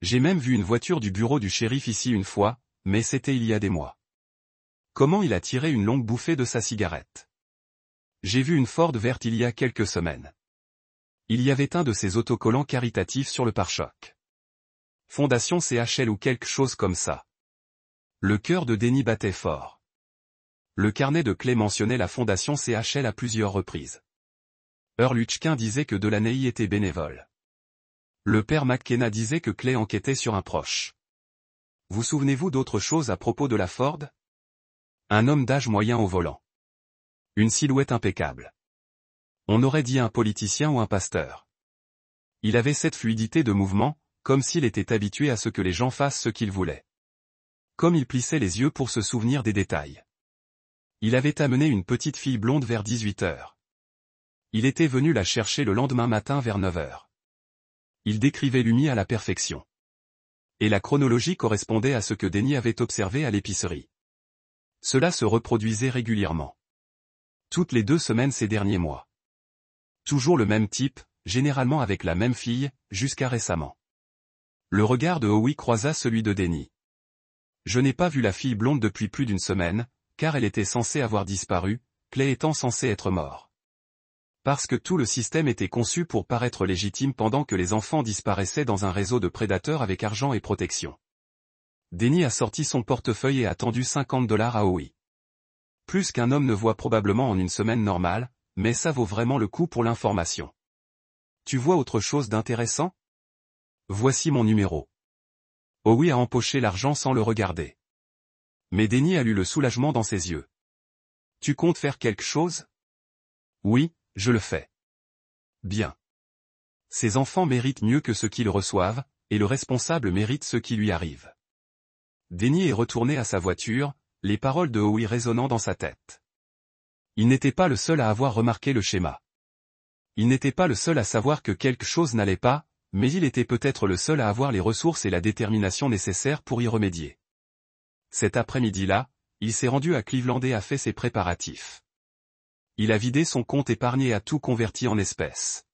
J'ai même vu une voiture du bureau du shérif ici une fois, mais c'était il y a des mois. Comment il a tiré une longue bouffée de sa cigarette. J'ai vu une Ford verte il y a quelques semaines. Il y avait un de ces autocollants caritatifs sur le pare-choc. Fondation CHL ou quelque chose comme ça. Le cœur de Denny battait fort. Le carnet de Clay mentionnait la Fondation CHL à plusieurs reprises. Earl Hutchkin disait que Delaney était bénévole. Le père McKenna disait que Clay enquêtait sur un proche. Vous souvenez-vous d'autre chose à propos de la Ford? Un homme d'âge moyen au volant. Une silhouette impeccable. On aurait dit un politicien ou un pasteur. Il avait cette fluidité de mouvement, comme s'il était habitué à ce que les gens fassent ce qu'ils voulaient. Comme il plissait les yeux pour se souvenir des détails. Il avait amené une petite fille blonde vers 18 heures. Il était venu la chercher le lendemain matin vers 9 heures. Il décrivait Lumi à la perfection. Et la chronologie correspondait à ce que Denny avait observé à l'épicerie. Cela se reproduisait régulièrement. Toutes les 2 semaines ces derniers mois. Toujours le même type, généralement avec la même fille, jusqu'à récemment. Le regard de Howie croisa celui de Denny. Je n'ai pas vu la fille blonde depuis plus d'1 semaine, car elle était censée avoir disparu, Clay étant censé être mort. Parce que tout le système était conçu pour paraître légitime pendant que les enfants disparaissaient dans un réseau de prédateurs avec argent et protection. Denny a sorti son portefeuille et a tendu $50 à Howie. Plus qu'un homme ne voit probablement en 1 semaine normale, mais ça vaut vraiment le coup pour l'information. Tu vois autre chose d'intéressant? Voici mon numéro. Howie a empoché l'argent sans le regarder. Mais Denny a lu le soulagement dans ses yeux. Tu comptes faire quelque chose? Oui, je le fais. Bien. Ces enfants méritent mieux que ce qu'ils reçoivent, et le responsable mérite ce qui lui arrive. Denny est retourné à sa voiture, les paroles de Howie résonnant dans sa tête. Il n'était pas le seul à avoir remarqué le schéma. Il n'était pas le seul à savoir que quelque chose n'allait pas, mais il était peut-être le seul à avoir les ressources et la détermination nécessaires pour y remédier. Cet après-midi-là, il s'est rendu à Cleveland et a fait ses préparatifs. Il a vidé son compte épargné et a tout converti en espèces.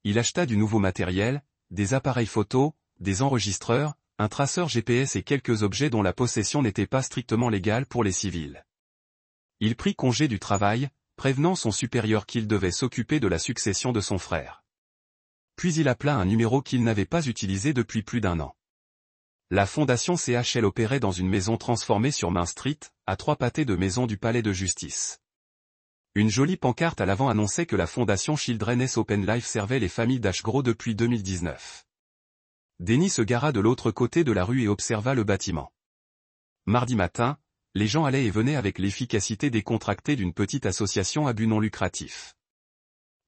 Il acheta du nouveau matériel, des appareils photo, des enregistreurs, un traceur GPS et quelques objets dont la possession n'était pas strictement légale pour les civils. Il prit congé du travail, prévenant son supérieur qu'il devait s'occuper de la succession de son frère. Puis il appela un numéro qu'il n'avait pas utilisé depuis plus d'1 an. La fondation CHL opérait dans une maison transformée sur Main Street, à 3 pâtés de maison du palais de justice. Une jolie pancarte à l'avant annonçait que la fondation Children's Open Life servait les familles d'Ashgrove depuis 2019. Denny se gara de l'autre côté de la rue et observa le bâtiment. Mardi matin, les gens allaient et venaient avec l'efficacité décontractée d'une petite association à but non lucratif.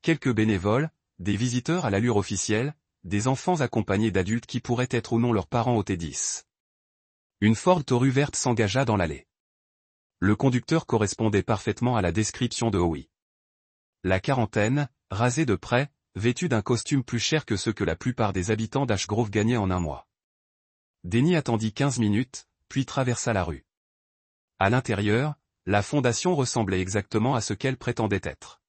Quelques bénévoles, des visiteurs à l'allure officielle, des enfants accompagnés d'adultes qui pourraient être ou non leurs parents au T10. Une Ford Taurus verte s'engagea dans l'allée. Le conducteur correspondait parfaitement à la description de Howie. La quarantaine, rasé de près, vêtu d'un costume plus cher que ceux que la plupart des habitants d'Ashgrove gagnaient en un mois. Denny attendit 15 minutes, puis traversa la rue. À l'intérieur, la fondation ressemblait exactement à ce qu'elle prétendait être.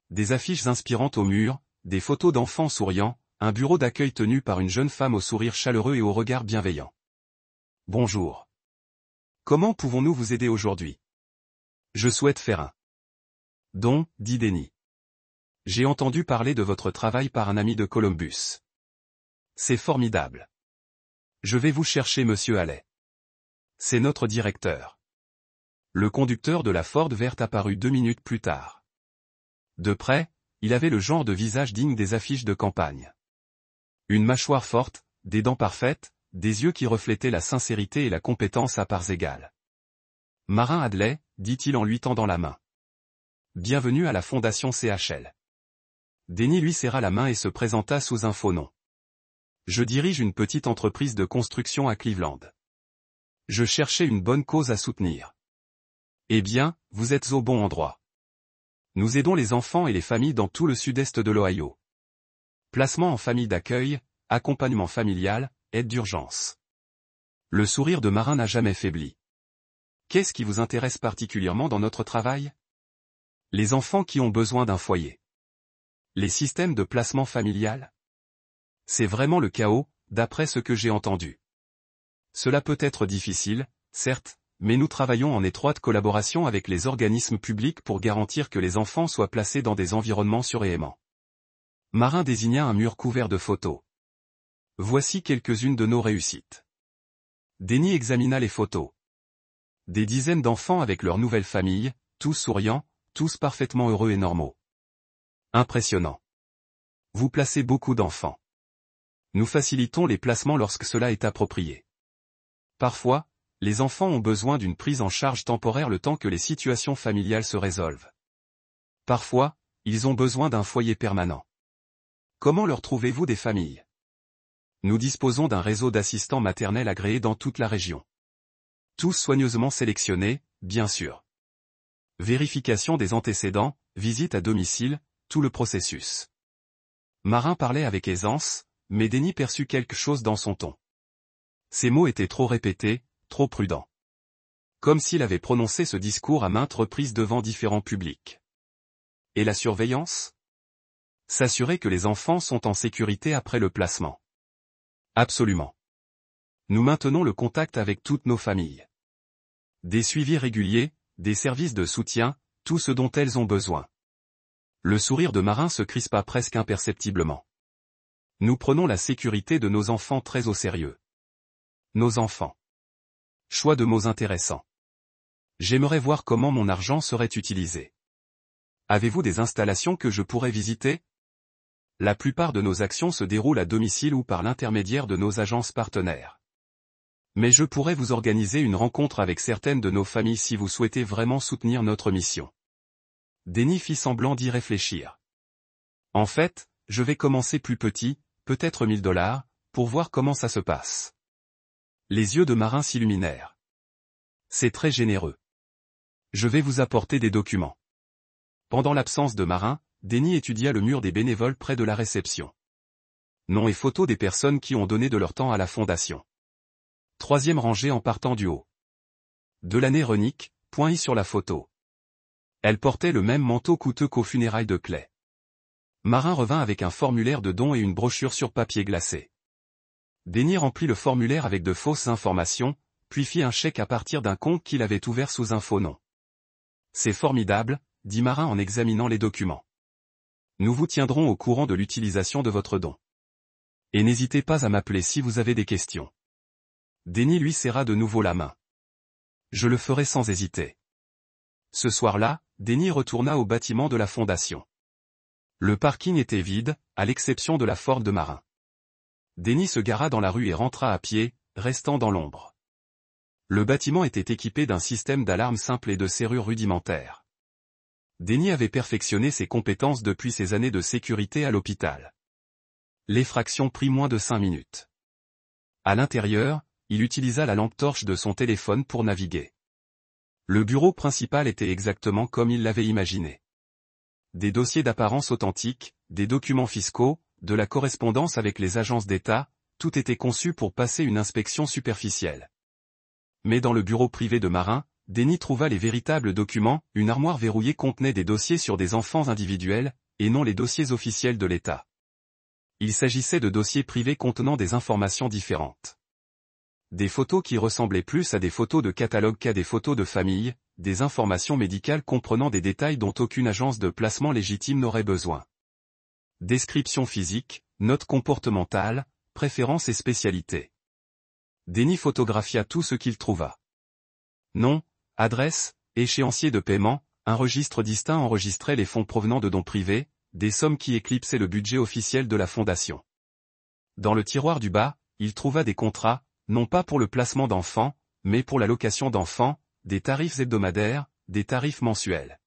Des affiches inspirantes au mur, des photos d'enfants souriants, un bureau d'accueil tenu par une jeune femme au sourire chaleureux et au regard bienveillant. Bonjour. Comment pouvons-nous vous aider aujourd'hui? Je souhaite faire un don, dit Denny. J'ai entendu parler de votre travail par un ami de Columbus. C'est formidable. Je vais vous chercher Monsieur Halley. C'est notre directeur. Le conducteur de la Ford verte apparut 2 minutes plus tard. De près, il avait le genre de visage digne des affiches de campagne. Une mâchoire forte, des dents parfaites, des yeux qui reflétaient la sincérité et la compétence à parts égales. Marin Hadley, dit-il en lui tendant la main. Bienvenue à la Fondation CHL. Denny lui serra la main et se présenta sous un faux nom. Je dirige une petite entreprise de construction à Cleveland. Je cherchais une bonne cause à soutenir. Eh bien, vous êtes au bon endroit. Nous aidons les enfants et les familles dans tout le sud-est de l'Ohio. Placement en famille d'accueil, accompagnement familial, aide d'urgence. Le sourire de Marin n'a jamais faibli. Qu'est-ce qui vous intéresse particulièrement dans notre travail? Les enfants qui ont besoin d'un foyer. Les systèmes de placement familial? C'est vraiment le chaos, d'après ce que j'ai entendu. Cela peut être difficile, certes, mais nous travaillons en étroite collaboration avec les organismes publics pour garantir que les enfants soient placés dans des environnements sûrs et aimants. Marin désigna un mur couvert de photos. Voici quelques-unes de nos réussites. Denny examina les photos. Des dizaines d'enfants avec leur nouvelle famille, tous souriants, tous parfaitement heureux et normaux. Impressionnant. Vous placez beaucoup d'enfants. Nous facilitons les placements lorsque cela est approprié. Parfois, les enfants ont besoin d'une prise en charge temporaire le temps que les situations familiales se résolvent. Parfois, ils ont besoin d'un foyer permanent. Comment leur trouvez-vous des familles? Nous disposons d'un réseau d'assistants maternels agréés dans toute la région. Tous soigneusement sélectionnés, bien sûr. Vérification des antécédents, visite à domicile, tout le processus. Marin parlait avec aisance, mais Denny perçut quelque chose dans son ton. Ces mots étaient trop répétés, trop prudents. Comme s'il avait prononcé ce discours à maintes reprises devant différents publics. Et la surveillance? S'assurer que les enfants sont en sécurité après le placement. Absolument. Nous maintenons le contact avec toutes nos familles. Des suivis réguliers, des services de soutien, tout ce dont elles ont besoin. Le sourire de Marin se crispa presque imperceptiblement. Nous prenons la sécurité de nos enfants très au sérieux. Nos enfants. Choix de mots intéressants. J'aimerais voir comment mon argent serait utilisé. Avez-vous des installations que je pourrais visiter? La plupart de nos actions se déroulent à domicile ou par l'intermédiaire de nos agences partenaires. Mais je pourrais vous organiser une rencontre avec certaines de nos familles si vous souhaitez vraiment soutenir notre mission. Denny fit semblant d'y réfléchir. En fait, je vais commencer plus petit, peut-être $1000, pour voir comment ça se passe. Les yeux de Marin s'illuminèrent. C'est très généreux. Je vais vous apporter des documents. Pendant l'absence de Marin, Denis étudia le mur des bénévoles près de la réception. Noms et photos des personnes qui ont donné de leur temps à la fondation. 3e rangée en partant du haut. Delaney Renick, point I sur la photo. Elle portait le même manteau coûteux qu'aux funérailles de Clay. Marin revint avec un formulaire de don et une brochure sur papier glacé. Denis remplit le formulaire avec de fausses informations, puis fit un chèque à partir d'un compte qu'il avait ouvert sous un faux nom. C'est formidable, dit Marin en examinant les documents. Nous vous tiendrons au courant de l'utilisation de votre don. Et n'hésitez pas à m'appeler si vous avez des questions. Denis lui serra de nouveau la main. Je le ferai sans hésiter. Ce soir-là, Denis retourna au bâtiment de la fondation. Le parking était vide, à l'exception de la Ford de Marin. Denis se gara dans la rue et rentra à pied, restant dans l'ombre. Le bâtiment était équipé d'un système d'alarme simple et de serrure rudimentaire. Denis avait perfectionné ses compétences depuis ses années de sécurité à l'hôpital. L'effraction prit moins de 5 minutes. À l'intérieur, il utilisa la lampe torche de son téléphone pour naviguer. Le bureau principal était exactement comme il l'avait imaginé. Des dossiers d'apparence authentique, des documents fiscaux, de la correspondance avec les agences d'État, tout était conçu pour passer une inspection superficielle. Mais dans le bureau privé de Marin, Denis trouva les véritables documents, une armoire verrouillée contenait des dossiers sur des enfants individuels, et non les dossiers officiels de l'État. Il s'agissait de dossiers privés contenant des informations différentes. Des photos qui ressemblaient plus à des photos de catalogue qu'à des photos de famille, des informations médicales comprenant des détails dont aucune agence de placement légitime n'aurait besoin. Description physique, notes comportementales, préférences et spécialités. Denis photographia tout ce qu'il trouva. Nom, adresse, échéancier de paiement, un registre distinct enregistrait les fonds provenant de dons privés, des sommes qui éclipsaient le budget officiel de la fondation. Dans le tiroir du bas, il trouva des contrats, non pas pour le placement d'enfants, mais pour la location d'enfants, des tarifs hebdomadaires, des tarifs mensuels.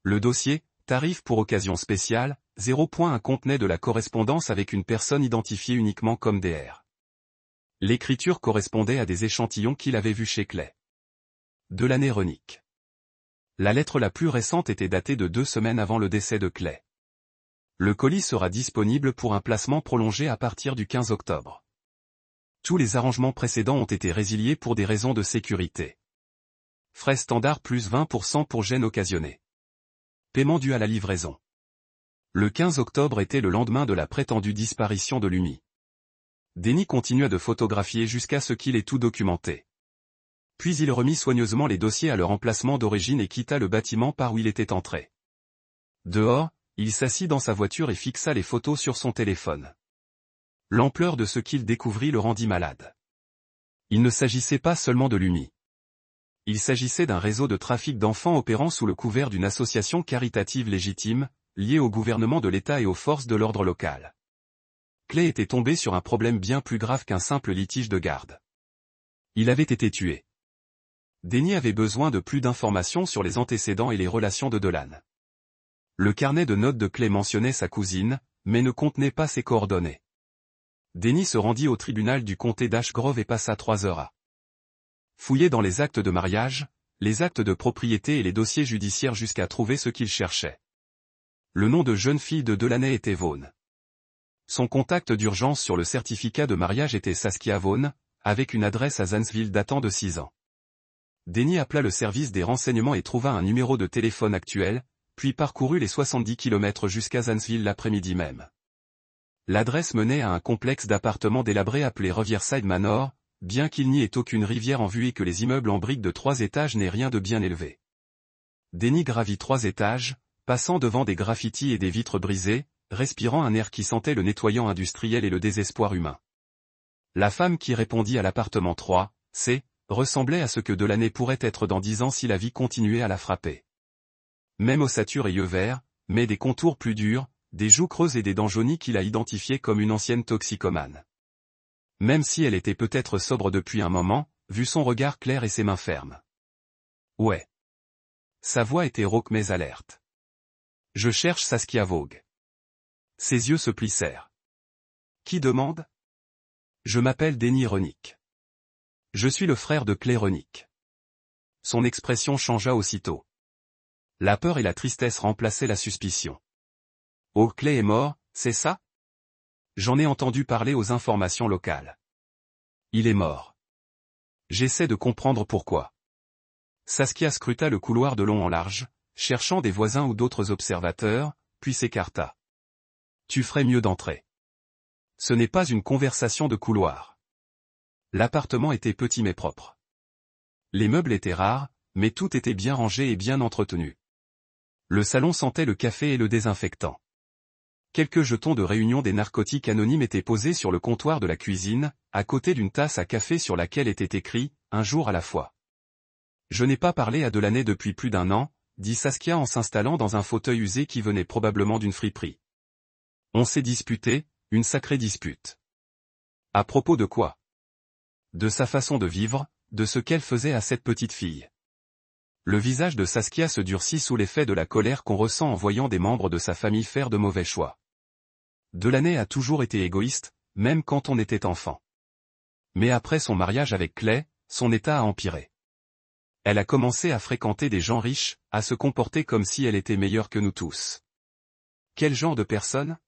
Le dossier, tarif pour occasion spéciale, 0.1 contenait de la correspondance avec une personne identifiée uniquement comme Dr. L'écriture correspondait à des échantillons qu'il avait vus chez Clay. Delaney Renick. La lettre la plus récente était datée de 2 semaines avant le décès de Clay. Le colis sera disponible pour un placement prolongé à partir du 15 octobre. Tous les arrangements précédents ont été résiliés pour des raisons de sécurité. Frais standard plus 20% pour gêne occasionnée. Paiement dû à la livraison. Le 15 octobre était le lendemain de la prétendue disparition de Lumi. Denis continua de photographier jusqu'à ce qu'il ait tout documenté. Puis il remit soigneusement les dossiers à leur emplacement d'origine et quitta le bâtiment par où il était entré. Dehors, il s'assit dans sa voiture et fixa les photos sur son téléphone. L'ampleur de ce qu'il découvrit le rendit malade. Il ne s'agissait pas seulement de Lumi. Il s'agissait d'un réseau de trafic d'enfants opérant sous le couvert d'une association caritative légitime, liée au gouvernement de l'État et aux forces de l'ordre local. Clay était tombé sur un problème bien plus grave qu'un simple litige de garde. Il avait été tué. Denis avait besoin de plus d'informations sur les antécédents et les relations de Delaney. Le carnet de notes de Clay mentionnait sa cousine, mais ne contenait pas ses coordonnées. Denis se rendit au tribunal du comté d'Ashgrove et passa 3 heures à fouiller dans les actes de mariage, les actes de propriété et les dossiers judiciaires jusqu'à trouver ce qu'il cherchait. Le nom de jeune fille de Delaney était Vaughn. Son contact d'urgence sur le certificat de mariage était Saskia Vaughn, avec une adresse à Zanesville datant de 6 ans. Denis appela le service des renseignements et trouva un numéro de téléphone actuel, puis parcourut les 70 km jusqu'à Zanesville l'après-midi même. L'adresse menait à un complexe d'appartements délabrés appelé Riverside Manor, bien qu'il n'y ait aucune rivière en vue et que les immeubles en briques de 3 étages n'aient rien de bien élevé. Denis gravit 3 étages, passant devant des graffitis et des vitres brisées, respirant un air qui sentait le nettoyant industriel et le désespoir humain. La femme qui répondit à l'appartement 3C ressemblait à ce que Delaney pourrait être dans 10 ans si la vie continuait à la frapper. Même ossature et yeux verts, mais des contours plus durs, des joues creuses et des dents jaunies qu'il a identifiées comme une ancienne toxicomane. Même si elle était peut-être sobre depuis un moment, vu son regard clair et ses mains fermes. Ouais. Sa voix était rauque mais alerte. Je cherche Saskia Vaughn. Ses yeux se plissèrent. Qui demande? Je m'appelle Denis Renick. Je suis le frère de Clay Renick. Son expression changea aussitôt. La peur et la tristesse remplaçaient la suspicion. Oh, Clay est mort, c'est ça? J'en ai entendu parler aux informations locales. Il est mort. J'essaie de comprendre pourquoi. Saskia scruta le couloir de long en large, cherchant des voisins ou d'autres observateurs, puis s'écarta. Tu ferais mieux d'entrer. Ce n'est pas une conversation de couloir. L'appartement était petit mais propre. Les meubles étaient rares, mais tout était bien rangé et bien entretenu. Le salon sentait le café et le désinfectant. Quelques jetons de réunion des narcotiques anonymes étaient posés sur le comptoir de la cuisine, à côté d'une tasse à café sur laquelle était écrit « Un jour à la fois ». Je n'ai pas parlé à Delaney depuis plus d'un an, dit Saskia en s'installant dans un fauteuil usé qui venait probablement d'une friperie. On s'est disputé, une sacrée dispute. À propos de quoi? De sa façon de vivre, de ce qu'elle faisait à cette petite fille. Le visage de Saskia se durcit sous l'effet de la colère qu'on ressent en voyant des membres de sa famille faire de mauvais choix. Delaney a toujours été égoïste, même quand on était enfant. Mais après son mariage avec Clay, son état a empiré. Elle a commencé à fréquenter des gens riches, à se comporter comme si elle était meilleure que nous tous. Quel genre de personnes?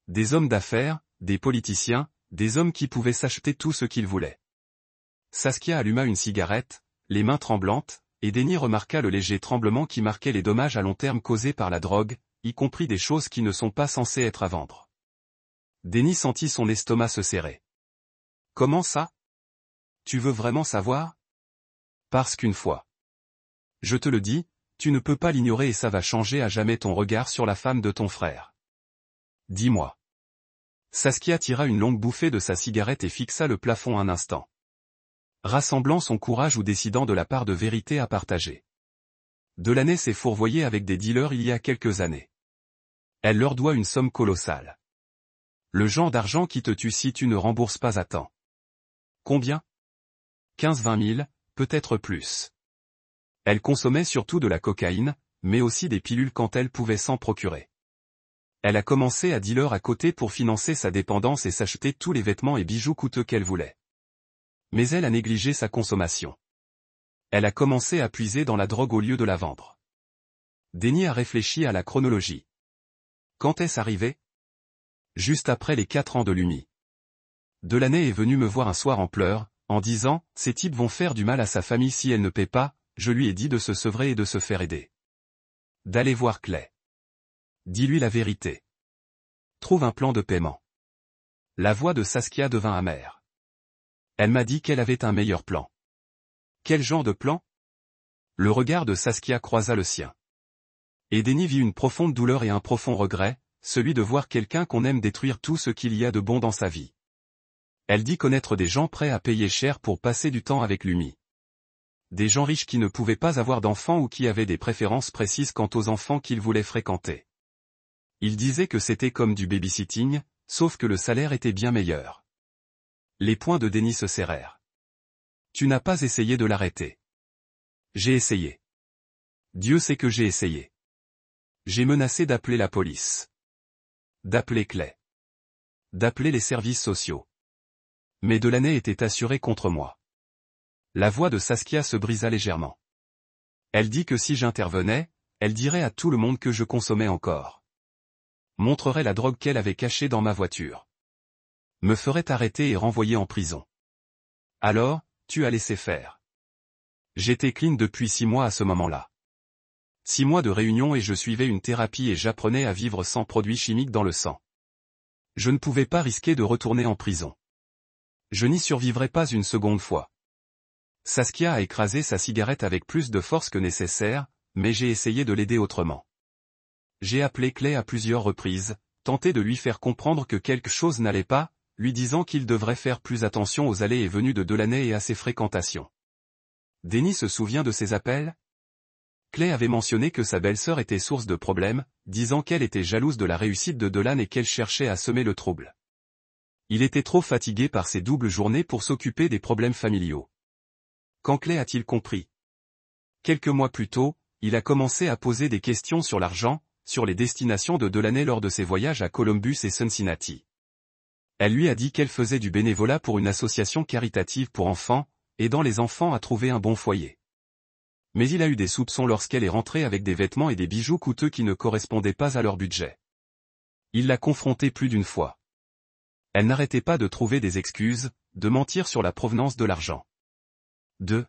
Des hommes d'affaires, des politiciens, des hommes qui pouvaient s'acheter tout ce qu'ils voulaient. Saskia alluma une cigarette, les mains tremblantes, et Denis remarqua le léger tremblement qui marquait les dommages à long terme causés par la drogue, y compris des choses qui ne sont pas censées être à vendre. Denis sentit son estomac se serrer. Comment ça? Tu veux vraiment savoir? Parce qu'une fois. Je te le dis, tu ne peux pas l'ignorer et ça va changer à jamais ton regard sur la femme de ton frère. Dis-moi. Saskia tira une longue bouffée de sa cigarette et fixa le plafond un instant. Rassemblant son courage ou décidant de la part de vérité à partager. Delaney s'est fourvoyé avec des dealers il y a quelques années. Elle leur doit une somme colossale. Le genre d'argent qui te tue si tu ne rembourses pas à temps. Combien? 15-20 000, peut-être plus. Elle consommait surtout de la cocaïne, mais aussi des pilules quand elle pouvait s'en procurer. Elle a commencé à dealer à côté pour financer sa dépendance et s'acheter tous les vêtements et bijoux coûteux qu'elle voulait. Mais elle a négligé sa consommation. Elle a commencé à puiser dans la drogue au lieu de la vendre. Denis a réfléchi à la chronologie. Quand est-ce arrivé? Juste après les 4 ans de l'UMI. Delaney est venu me voir un soir en pleurs, en disant « Ces types vont faire du mal à sa famille si elle ne paie pas », je lui ai dit de se sevrer et de se faire aider. D'aller voir Clay. Dis-lui la vérité. Trouve un plan de paiement. La voix de Saskia devint amère. Elle m'a dit qu'elle avait un meilleur plan. Quel genre de plan? Le regard de Saskia croisa le sien. Et Denis vit une profonde douleur et un profond regret, celui de voir quelqu'un qu'on aime détruire tout ce qu'il y a de bon dans sa vie. Elle dit connaître des gens prêts à payer cher pour passer du temps avec l'UMI. Des gens riches qui ne pouvaient pas avoir d'enfants ou qui avaient des préférences précises quant aux enfants qu'ils voulaient fréquenter. Il disait que c'était comme du babysitting, sauf que le salaire était bien meilleur. Les poings de Denis se serrèrent. Tu n'as pas essayé de l'arrêter. J'ai essayé. Dieu sait que j'ai essayé. J'ai menacé d'appeler la police. D'appeler Clay. D'appeler les services sociaux. Mais Delaney était assuré contre moi. La voix de Saskia se brisa légèrement. Elle dit que si j'intervenais, elle dirait à tout le monde que je consommais encore. Montrerait la drogue qu'elle avait cachée dans ma voiture. Me ferait arrêter et renvoyer en prison. Alors, tu as laissé faire. J'étais clean depuis 6 mois à ce moment-là. 6 mois de réunion et je suivais une thérapie et j'apprenais à vivre sans produits chimiques dans le sang. Je ne pouvais pas risquer de retourner en prison. Je n'y survivrai pas une seconde fois. Saskia a écrasé sa cigarette avec plus de force que nécessaire, mais j'ai essayé de l'aider autrement. J'ai appelé Clay à plusieurs reprises, tenté de lui faire comprendre que quelque chose n'allait pas, lui disant qu'il devrait faire plus attention aux allées et venues de Delaney et à ses fréquentations. Denis se souvient de ces appels? Clay avait mentionné que sa belle-sœur était source de problèmes, disant qu'elle était jalouse de la réussite de Delaney et qu'elle cherchait à semer le trouble. Il était trop fatigué par ses doubles journées pour s'occuper des problèmes familiaux. Quand Clay a-t-il compris? Quelques mois plus tôt, il a commencé à poser des questions sur l'argent, sur les destinations de Delaney lors de ses voyages à Columbus et Cincinnati. Elle lui a dit qu'elle faisait du bénévolat pour une association caritative pour enfants, aidant les enfants à trouver un bon foyer. Mais il a eu des soupçons lorsqu'elle est rentrée avec des vêtements et des bijoux coûteux qui ne correspondaient pas à leur budget. Il l'a confrontée plus d'une fois. Elle n'arrêtait pas de trouver des excuses, de mentir sur la provenance de l'argent. 2.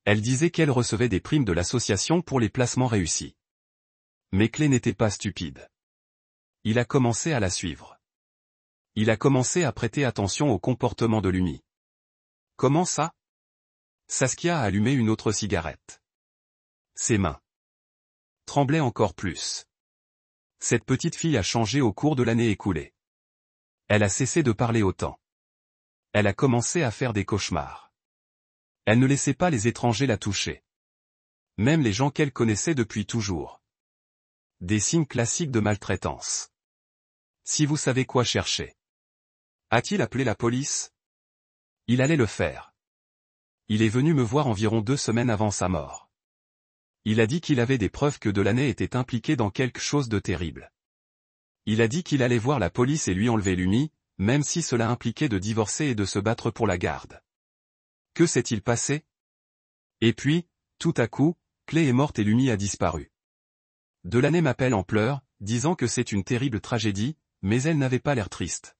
Elle disait qu'elle recevait des primes de l'association pour les placements réussis. Mais Clay n'était pas stupide. Il a commencé à la suivre. Il a commencé à prêter attention au comportement de Lumi. Comment ça? Saskia a allumé une autre cigarette. Ses mains tremblaient encore plus. Cette petite fille a changé au cours de l'année écoulée. Elle a cessé de parler autant. Elle a commencé à faire des cauchemars. Elle ne laissait pas les étrangers la toucher. Même les gens qu'elle connaissait depuis toujours. Des signes classiques de maltraitance. Si vous savez quoi chercher. A-t-il appelé la police? Il allait le faire. Il est venu me voir environ 2 semaines avant sa mort. Il a dit qu'il avait des preuves que Delaney était impliqué dans quelque chose de terrible. Il a dit qu'il allait voir la police et lui enlever Lumi, même si cela impliquait de divorcer et de se battre pour la garde. Que s'est-il passé? Et puis, tout à coup, Clay est morte et Lumi a disparu. Delaney m'appelle en pleurs, disant que c'est une terrible tragédie, mais elle n'avait pas l'air triste.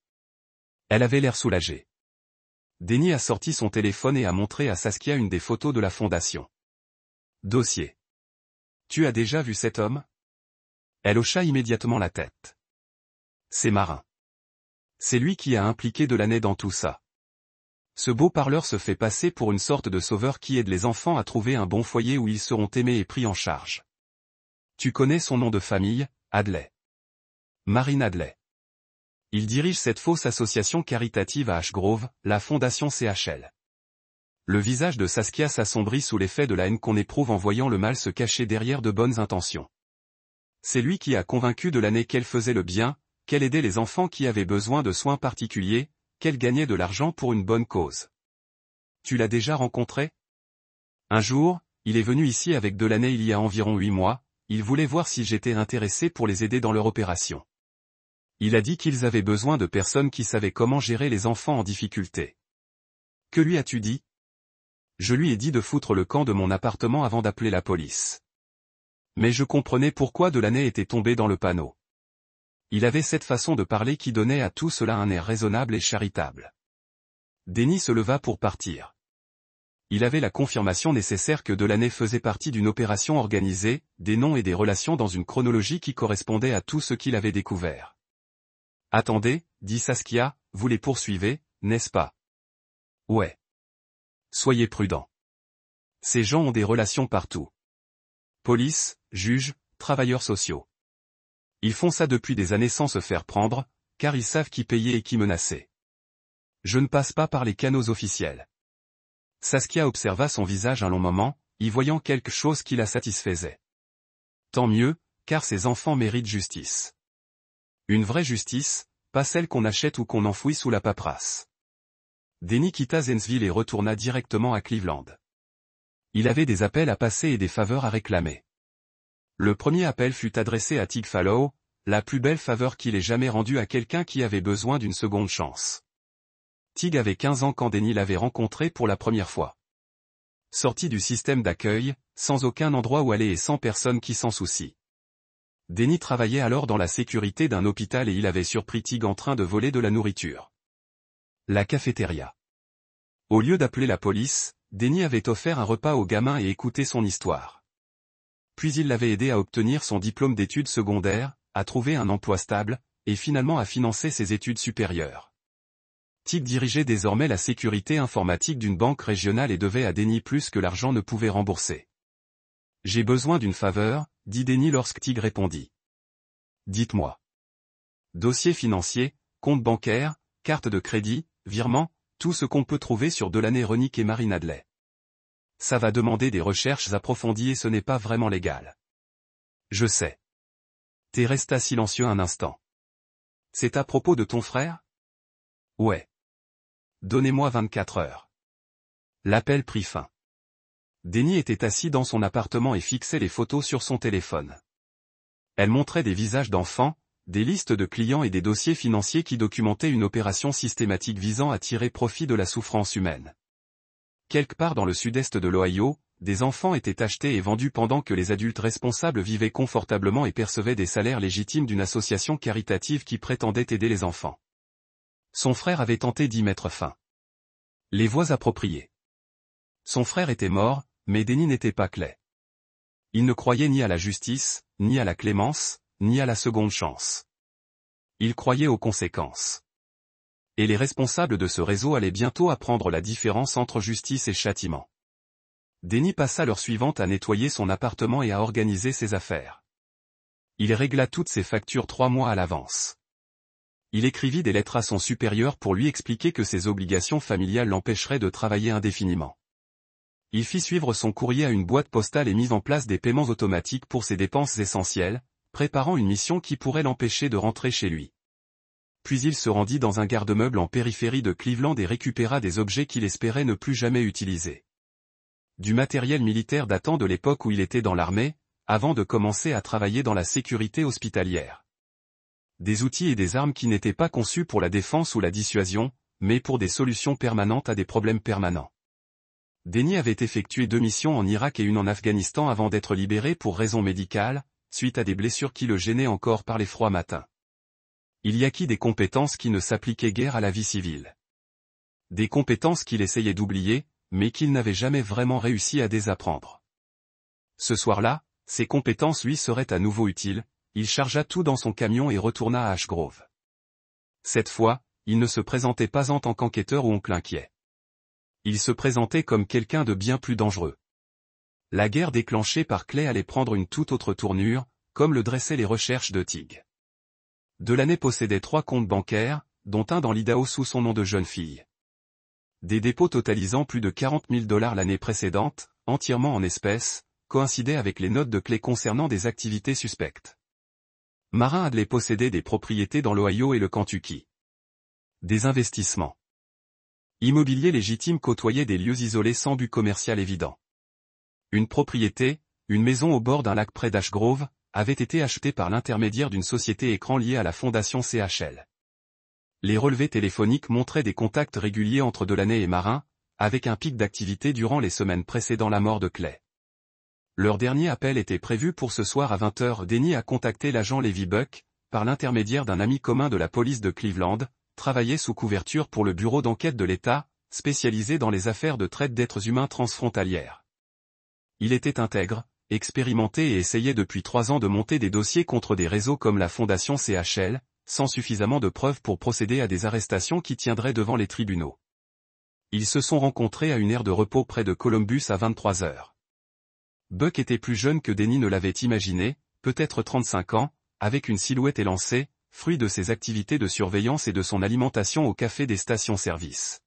Elle avait l'air soulagée. Denny a sorti son téléphone et a montré à Saskia une des photos de la fondation. Dossier. Tu as déjà vu cet homme? Elle hocha immédiatement la tête. C'est Marin. C'est lui qui a impliqué Delaney dans tout ça. Ce beau parleur se fait passer pour une sorte de sauveur qui aide les enfants à trouver un bon foyer où ils seront aimés et pris en charge. Tu connais son nom de famille, Hadley. Marine Hadley. Il dirige cette fausse association caritative à Ashgrove, la fondation CHL. Le visage de Saskia s'assombrit sous l'effet de la haine qu'on éprouve en voyant le mal se cacher derrière de bonnes intentions. C'est lui qui a convaincu Delaney qu'elle faisait le bien, qu'elle aidait les enfants qui avaient besoin de soins particuliers, qu'elle gagnait de l'argent pour une bonne cause. Tu l'as déjà rencontré? Un jour, il est venu ici avec Delaney il y a environ 8 mois, il voulait voir si j'étais intéressé pour les aider dans leur opération. Il a dit qu'ils avaient besoin de personnes qui savaient comment gérer les enfants en difficulté. Que lui as-tu dit? Je lui ai dit de foutre le camp de mon appartement avant d'appeler la police. Mais je comprenais pourquoi Delaney était tombé dans le panneau. Il avait cette façon de parler qui donnait à tout cela un air raisonnable et charitable. Denny se leva pour partir. Il avait la confirmation nécessaire que Delaney faisait partie d'une opération organisée, des noms et des relations dans une chronologie qui correspondait à tout ce qu'il avait découvert. Attendez, dit Saskia, vous les poursuivez, n'est-ce pas? Ouais. Soyez prudents. Ces gens ont des relations partout. Police, juges, travailleurs sociaux. Ils font ça depuis des années sans se faire prendre, car ils savent qui payer et qui menacer. Je ne passe pas par les canaux officiels. Saskia observa son visage un long moment, y voyant quelque chose qui la satisfaisait. Tant mieux, car ces enfants méritent justice. Une vraie justice, pas celle qu'on achète ou qu'on enfouit sous la paperasse. Denny quitta Zanesville et retourna directement à Cleveland. Il avait des appels à passer et des faveurs à réclamer. Le premier appel fut adressé à Tig Fallow, la plus belle faveur qu'il ait jamais rendue à quelqu'un qui avait besoin d'une seconde chance. Tig avait 15 ans quand Denny l'avait rencontré pour la première fois. Sorti du système d'accueil, sans aucun endroit où aller et sans personne qui s'en soucie. Denny travaillait alors dans la sécurité d'un hôpital et il avait surpris Tig en train de voler de la nourriture. La cafétéria. Au lieu d'appeler la police, Denny avait offert un repas au gamin et écouté son histoire. Puis il l'avait aidé à obtenir son diplôme d'études secondaires, à trouver un emploi stable, et finalement à financer ses études supérieures. Tig dirigeait désormais la sécurité informatique d'une banque régionale et devait à Denny plus que l'argent ne pouvait rembourser. J'ai besoin d'une faveur, dit Denny lorsque Tig répondit. Dites-moi. Dossier financier, compte bancaire, carte de crédit, virement, tout ce qu'on peut trouver sur Delaney Renick et Marine Hadley. Ça va demander des recherches approfondies et ce n'est pas vraiment légal. Je sais. T'es resta silencieux un instant. C'est à propos de ton frère? Ouais. Donnez-moi 24 heures. L'appel prit fin. Denny était assis dans son appartement et fixait les photos sur son téléphone. Elle montrait des visages d'enfants, des listes de clients et des dossiers financiers qui documentaient une opération systématique visant à tirer profit de la souffrance humaine. Quelque part dans le sud-est de l'Ohio, des enfants étaient achetés et vendus pendant que les adultes responsables vivaient confortablement et percevaient des salaires légitimes d'une association caritative qui prétendait aider les enfants. Son frère avait tenté d'y mettre fin. Les voies appropriées. Son frère était mort, mais Denny n'était pas Clay. Il ne croyait ni à la justice, ni à la clémence, ni à la seconde chance. Il croyait aux conséquences. Et les responsables de ce réseau allaient bientôt apprendre la différence entre justice et châtiment. Denny passa l'heure suivante à nettoyer son appartement et à organiser ses affaires. Il régla toutes ses factures 3 mois à l'avance. Il écrivit des lettres à son supérieur pour lui expliquer que ses obligations familiales l'empêcheraient de travailler indéfiniment. Il fit suivre son courrier à une boîte postale et mit en place des paiements automatiques pour ses dépenses essentielles, préparant une mission qui pourrait l'empêcher de rentrer chez lui. Puis il se rendit dans un garde-meuble en périphérie de Cleveland et récupéra des objets qu'il espérait ne plus jamais utiliser. Du matériel militaire datant de l'époque où il était dans l'armée, avant de commencer à travailler dans la sécurité hospitalière. Des outils et des armes qui n'étaient pas conçus pour la défense ou la dissuasion, mais pour des solutions permanentes à des problèmes permanents. Denny avait effectué 2 missions en Irak et une en Afghanistan avant d'être libéré pour raisons médicales, suite à des blessures qui le gênaient encore par les froids matins. Il y acquit des compétences qui ne s'appliquaient guère à la vie civile. Des compétences qu'il essayait d'oublier, mais qu'il n'avait jamais vraiment réussi à désapprendre. Ce soir-là, ces compétences lui seraient à nouveau utiles, il chargea tout dans son camion et retourna à Ash Grove. Cette fois, il ne se présentait pas en tant qu'enquêteur ou oncle inquiet. Il se présentait comme quelqu'un de bien plus dangereux. La guerre déclenchée par Clay allait prendre une toute autre tournure, comme le dressaient les recherches de Tig. Delaney possédait 3 comptes bancaires, dont un dans l'Idaho sous son nom de jeune fille. Des dépôts totalisant plus de 40 000 $ l'année précédente, entièrement en espèces, coïncidaient avec les notes de Clay concernant des activités suspectes. Marin Hadley possédait des propriétés dans l'Ohio et le Kentucky. Des investissements immobiliers légitimes côtoyaient des lieux isolés sans but commercial évident. Une propriété, une maison au bord d'un lac près d'Ash Grove, avait été achetée par l'intermédiaire d'une société écran liée à la fondation CHL. Les relevés téléphoniques montraient des contacts réguliers entre Delaney et Marin, avec un pic d'activité durant les semaines précédant la mort de Clay. Leur dernier appel était prévu pour ce soir à 20 h. Denny a contacté l'agent Levi Buck, par l'intermédiaire d'un ami commun de la police de Cleveland, travaillait sous couverture pour le bureau d'enquête de l'État, spécialisé dans les affaires de traite d'êtres humains transfrontalières. Il était intègre, expérimenté et essayait depuis 3 ans de monter des dossiers contre des réseaux comme la fondation CHL, sans suffisamment de preuves pour procéder à des arrestations qui tiendraient devant les tribunaux. Ils se sont rencontrés à une aire de repos près de Columbus à 23 h. Buck était plus jeune que Denny ne l'avait imaginé, peut-être 35 ans, avec une silhouette élancée, fruit de ses activités de surveillance et de son alimentation au café des stations-service.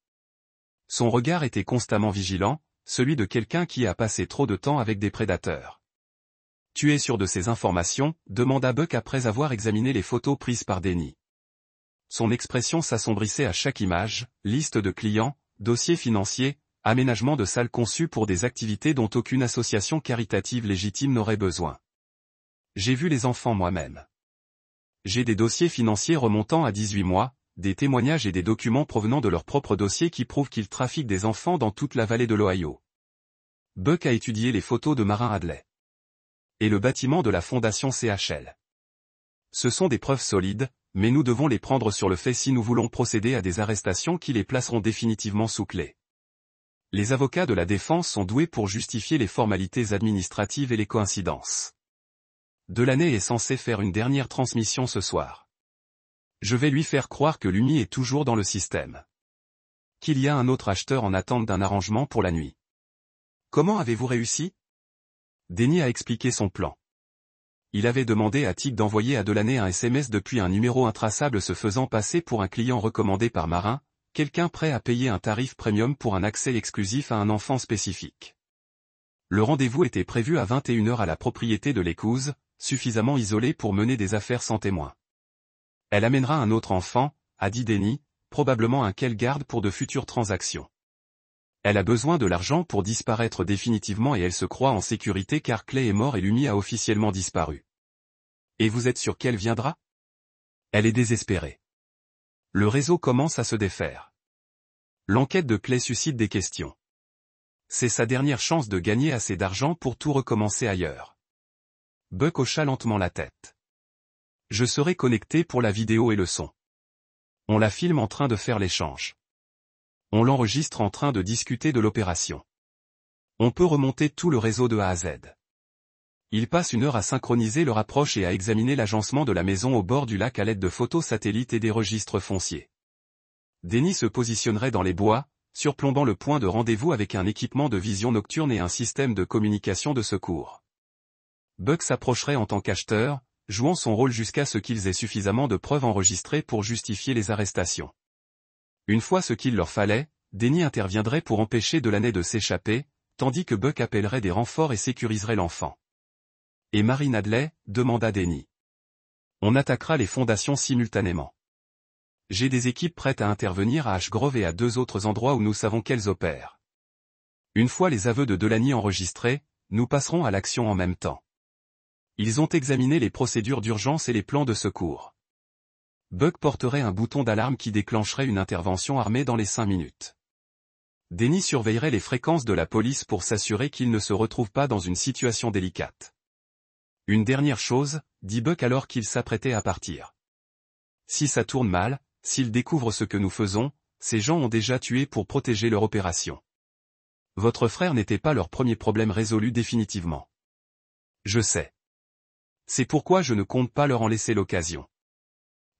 Son regard était constamment vigilant, celui de quelqu'un qui a passé trop de temps avec des prédateurs. « Tu es sûr de ces informations ?» demanda Buck après avoir examiné les photos prises par Denny. Son expression s'assombrissait à chaque image, liste de clients, dossiers financiers, aménagement de salles conçues pour des activités dont aucune association caritative légitime n'aurait besoin. J'ai vu les enfants moi-même. J'ai des dossiers financiers remontant à 18 mois, des témoignages et des documents provenant de leurs propres dossiers qui prouvent qu'ils trafiquent des enfants dans toute la vallée de l'Ohio. Buck a étudié les photos de Marin Hadley. Et le bâtiment de la fondation CHL. Ce sont des preuves solides, mais nous devons les prendre sur le fait si nous voulons procéder à des arrestations qui les placeront définitivement sous clé. Les avocats de la défense sont doués pour justifier les formalités administratives et les coïncidences. Delaney est censé faire une dernière transmission ce soir. Je vais lui faire croire que l'UMI est toujours dans le système. Qu'il y a un autre acheteur en attente d'un arrangement pour la nuit. Comment avez-vous réussi ? Denny a expliqué son plan. Il avait demandé à Tig d'envoyer à Delaney un SMS depuis un numéro intraçable se faisant passer pour un client recommandé par Marin, quelqu'un prêt à payer un tarif premium pour un accès exclusif à un enfant spécifique. Le rendez-vous était prévu à 21 h à la propriété de l'épouse, suffisamment isolée pour mener des affaires sans témoin. Elle amènera un autre enfant, a dit Denny, probablement un qu'elle garde pour de futures transactions. Elle a besoin de l'argent pour disparaître définitivement et elle se croit en sécurité car Clay est mort et l'UMI a officiellement disparu. Et vous êtes sûr qu'elle viendra ? Elle est désespérée. Le réseau commence à se défaire. L'enquête de Clay suscite des questions. C'est sa dernière chance de gagner assez d'argent pour tout recommencer ailleurs. Buck hocha lentement la tête. Je serai connecté pour la vidéo et le son. On la filme en train de faire l'échange. On l'enregistre en train de discuter de l'opération. On peut remonter tout le réseau de A à Z. Il passe 1 heure à synchroniser leur approche et à examiner l'agencement de la maison au bord du lac à l'aide de photos satellites et des registres fonciers. Denny se positionnerait dans les bois, surplombant le point de rendez-vous avec un équipement de vision nocturne et un système de communication de secours. Buck s'approcherait en tant qu'acheteur, jouant son rôle jusqu'à ce qu'ils aient suffisamment de preuves enregistrées pour justifier les arrestations. Une fois ce qu'il leur fallait, Denny interviendrait pour empêcher Delaney de s'échapper, tandis que Buck appellerait des renforts et sécuriserait l'enfant. Et Mary Nadley, demanda Denny. On attaquera les fondations simultanément. J'ai des équipes prêtes à intervenir à Ash Grove et à 2 autres endroits où nous savons qu'elles opèrent. Une fois les aveux de Delaney enregistrés, nous passerons à l'action en même temps. Ils ont examiné les procédures d'urgence et les plans de secours. Buck porterait un bouton d'alarme qui déclencherait une intervention armée dans les 5 minutes. Denny surveillerait les fréquences de la police pour s'assurer qu'ils ne se retrouvent pas dans une situation délicate. Une dernière chose, dit Buck alors qu'il s'apprêtait à partir. Si ça tourne mal, s'ils découvrent ce que nous faisons, ces gens ont déjà tué pour protéger leur opération. Votre frère n'était pas leur premier problème résolu définitivement. Je sais. C'est pourquoi je ne compte pas leur en laisser l'occasion.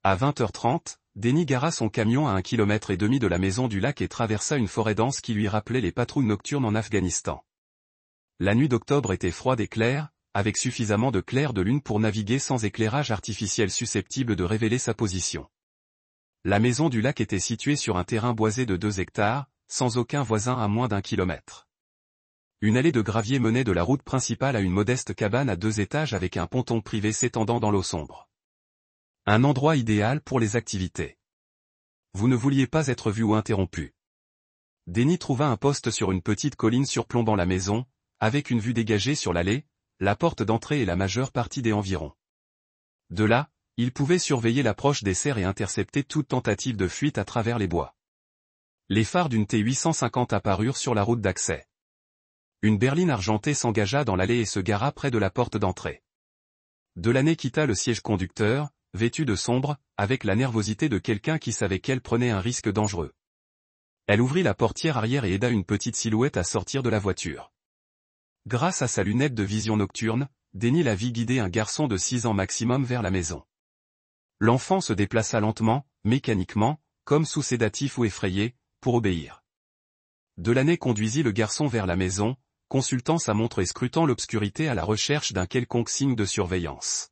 À 20h30, Denny gara son camion à 1,5 km de la maison du lac et traversa une forêt dense qui lui rappelait les patrouilles nocturnes en Afghanistan. La nuit d'octobre était froide et claire, avec suffisamment de clair de lune pour naviguer sans éclairage artificiel susceptible de révéler sa position. La maison du lac était située sur un terrain boisé de 2 hectares, sans aucun voisin à moins d'1 kilomètre. Une allée de gravier menait de la route principale à une modeste cabane à 2 étages avec un ponton privé s'étendant dans l'eau sombre. Un endroit idéal pour les activités. Vous ne vouliez pas être vu ou interrompu. Denny trouva un poste sur une petite colline surplombant la maison, avec une vue dégagée sur l'allée, la porte d'entrée et la majeure partie des environs. De là, il pouvait surveiller l'approche des cerfs et intercepter toute tentative de fuite à travers les bois. Les phares d'une T850 apparurent sur la route d'accès. Une berline argentée s'engagea dans l'allée et se gara près de la porte d'entrée. Delaney quitta le siège conducteur, vêtue de sombre, avec la nervosité de quelqu'un qui savait qu'elle prenait un risque dangereux. Elle ouvrit la portière arrière et aida une petite silhouette à sortir de la voiture. Grâce à sa lunette de vision nocturne, Denny la vit guider un garçon de 6 ans maximum vers la maison. L'enfant se déplaça lentement, mécaniquement, comme sous sédatif ou effrayé, pour obéir. Delaney conduisit le garçon vers la maison, consultant sa montre et scrutant l'obscurité à la recherche d'un quelconque signe de surveillance.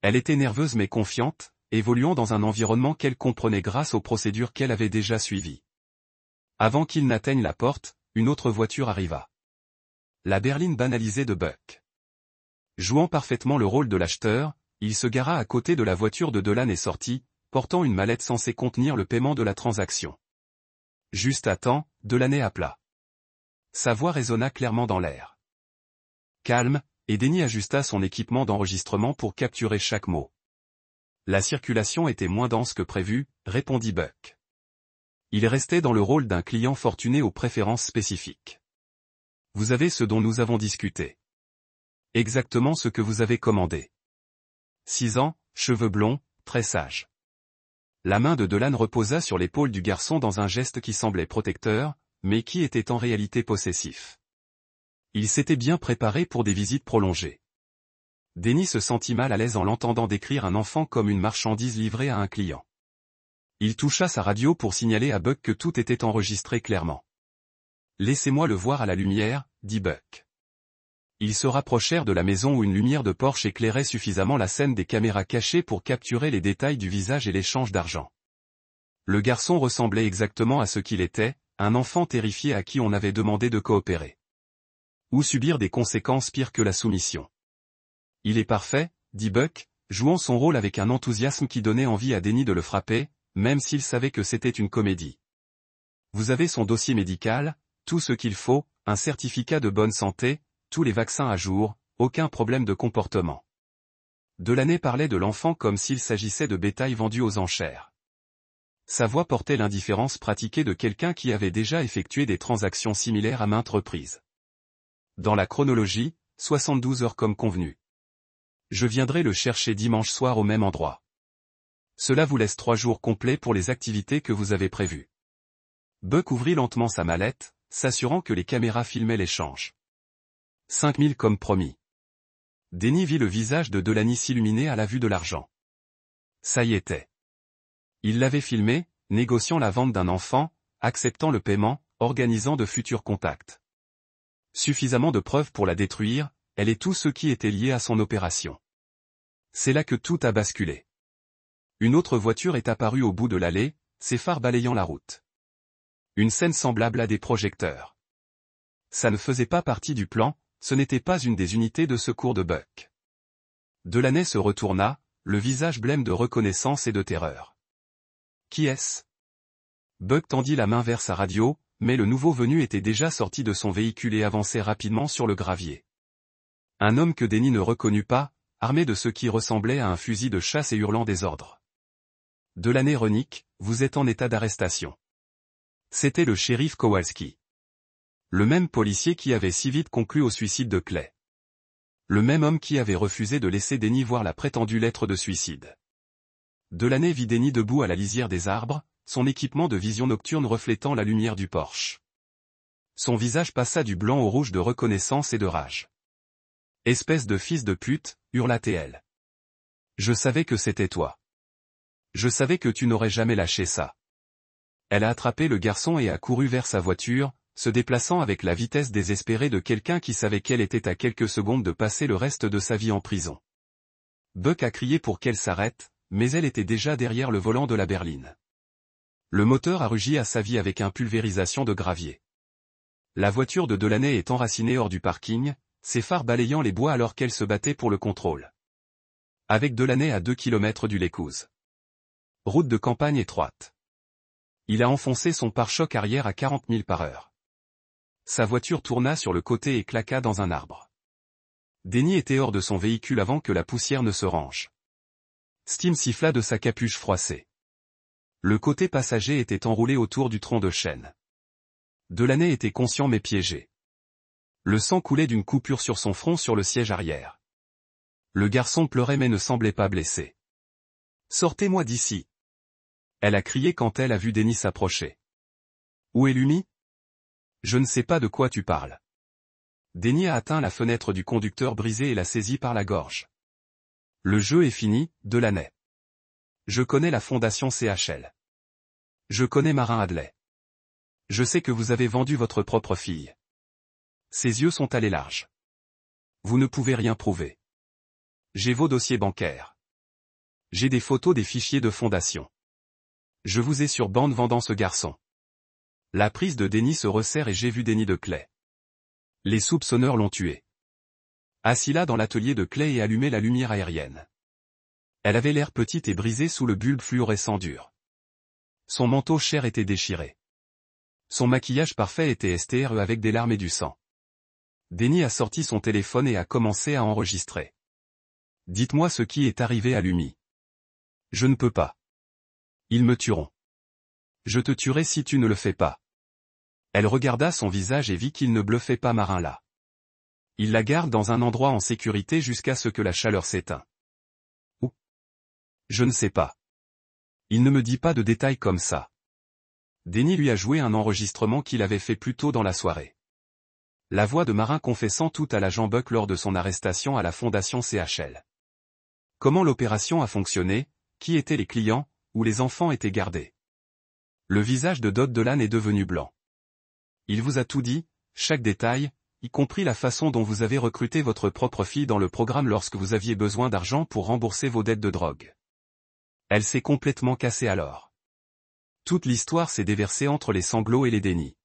Elle était nerveuse mais confiante, évoluant dans un environnement qu'elle comprenait grâce aux procédures qu'elle avait déjà suivies. Avant qu'il n'atteigne la porte, une autre voiture arriva. La berline banalisée de Buck. Jouant parfaitement le rôle de l'acheteur, il se gara à côté de la voiture de Delaney et sortit, portant une mallette censée contenir le paiement de la transaction. Juste à temps, Delaney appela. Sa voix résonna clairement dans l'air. Calme, et Denny ajusta son équipement d'enregistrement pour capturer chaque mot. La circulation était moins dense que prévu, répondit Buck. Il restait dans le rôle d'un client fortuné aux préférences spécifiques. Vous avez ce dont nous avons discuté. Exactement ce que vous avez commandé. 6 ans, cheveux blonds, très sage. La main de Delaney reposa sur l'épaule du garçon dans un geste qui semblait protecteur, mais qui était en réalité possessif. Il s'était bien préparé pour des visites prolongées. Denny se sentit mal à l'aise en l'entendant décrire un enfant comme une marchandise livrée à un client. Il toucha sa radio pour signaler à Buck que tout était enregistré clairement. « Laissez-moi le voir à la lumière, » dit Buck. Ils se rapprochèrent de la maison où une lumière de Porsche éclairait suffisamment la scène des caméras cachées pour capturer les détails du visage et l'échange d'argent. Le garçon ressemblait exactement à ce qu'il était, un enfant terrifié à qui on avait demandé de coopérer. Ou subir des conséquences pires que la soumission. « Il est parfait, » dit Buck, jouant son rôle avec un enthousiasme qui donnait envie à Denny de le frapper, même s'il savait que c'était une comédie. Vous avez son dossier médical, tout ce qu'il faut, un certificat de bonne santé, tous les vaccins à jour, aucun problème de comportement. Delaney parlait de l'enfant comme s'il s'agissait de bétail vendu aux enchères. Sa voix portait l'indifférence pratiquée de quelqu'un qui avait déjà effectué des transactions similaires à maintes reprises. Dans la chronologie, 72 heures comme convenu. Je viendrai le chercher dimanche soir au même endroit. Cela vous laisse 3 jours complets pour les activités que vous avez prévues. Buck ouvrit lentement sa mallette, s'assurant que les caméras filmaient l'échange. 5000 comme promis. Denny vit le visage de Delaney s'illuminer à la vue de l'argent. Ça y était. Il l'avait filmé, négociant la vente d'un enfant, acceptant le paiement, organisant de futurs contacts. Suffisamment de preuves pour la détruire, elle et tout ce qui était lié à son opération. C'est là que tout a basculé. Une autre voiture est apparue au bout de l'allée, ses phares balayant la route. Une scène semblable à des projecteurs. Ça ne faisait pas partie du plan, ce n'était pas une des unités de secours de Buck. Delaney se retourna, le visage blême de reconnaissance et de terreur. Qui est-ce? Buck tendit la main vers sa radio, mais le nouveau venu était déjà sorti de son véhicule et avançait rapidement sur le gravier. Un homme que Denny ne reconnut pas, armé de ce qui ressemblait à un fusil de chasse et hurlant des ordres. Delaney Renick, vous êtes en état d'arrestation. C'était le shérif Kowalski. Le même policier qui avait si vite conclu au suicide de Clay. Le même homme qui avait refusé de laisser Denny voir la prétendue lettre de suicide. Delaney vit Denny debout à la lisière des arbres, son équipement de vision nocturne reflétant la lumière du porche. Son visage passa du blanc au rouge de reconnaissance et de rage. Espèce de fils de pute, hurla-t-elle. Je savais que c'était toi. Je savais que tu n'aurais jamais lâché ça. Elle a attrapé le garçon et a couru vers sa voiture, se déplaçant avec la vitesse désespérée de quelqu'un qui savait qu'elle était à quelques secondes de passer le reste de sa vie en prison. Buck a crié pour qu'elle s'arrête, mais elle était déjà derrière le volant de la berline. Le moteur a rugi à sa vie avec une pulvérisation de gravier. La voiture de Delaney est enracinée hors du parking, ses phares balayant les bois alors qu'elle se battait pour le contrôle. Avec Delaney à 2 km du Lacuse. Route de campagne étroite. Il a enfoncé son pare-choc arrière à 40 000 par heure. Sa voiture tourna sur le côté et claqua dans un arbre. Denny était hors de son véhicule avant que la poussière ne se range. Steam siffla de sa capuche froissée. Le côté passager était enroulé autour du tronc de chêne. Delaney était conscient mais piégé. Le sang coulait d'une coupure sur son front sur le siège arrière. Le garçon pleurait mais ne semblait pas blessé. « Sortez-moi d'ici !» Elle a crié quand elle a vu Denny s'approcher. « Où est Lumi ?»« Je ne sais pas de quoi tu parles. » Denny a atteint la fenêtre du conducteur brisée et l'a saisie par la gorge. « Le jeu est fini, Delaney. Je connais la fondation CHL. Je connais Marin Hadley. Je sais que vous avez vendu votre propre fille. » Ses yeux sont allés larges. « Vous ne pouvez rien prouver. J'ai vos dossiers bancaires. J'ai des photos des fichiers de fondation. Je vous ai sur bande vendant ce garçon. » La prise de Denny se resserre et j'ai vu Denny de Clay. Les soupçonneurs l'ont tué. Assis là dans l'atelier de Clay et allumé la lumière aérienne. Elle avait l'air petite et brisée sous le bulbe fluorescent dur. Son manteau cher était déchiré. Son maquillage parfait était STRE avec des larmes et du sang. Denny a sorti son téléphone et a commencé à enregistrer. « Dites-moi ce qui est arrivé à Lumi. »« Je ne peux pas. Ils me tueront. Je te tuerai si tu ne le fais pas. » Elle regarda son visage et vit qu'il ne bluffait pas Marin là. Il la garde dans un endroit en sécurité jusqu'à ce que la chaleur s'éteint. Où? Je ne sais pas. Il ne me dit pas de détails comme ça. Denny lui a joué un enregistrement qu'il avait fait plus tôt dans la soirée. La voix de Marin confessant tout à l'agent Buck lors de son arrestation à la fondation CHL. Comment l'opération a fonctionné, qui étaient les clients, où les enfants étaient gardés. Le visage de Dodd Delaney est devenu blanc. Il vous a tout dit, chaque détail, y compris la façon dont vous avez recruté votre propre fille dans le programme lorsque vous aviez besoin d'argent pour rembourser vos dettes de drogue. Elle s'est complètement cassée alors. Toute l'histoire s'est déversée entre les sanglots et les dénis.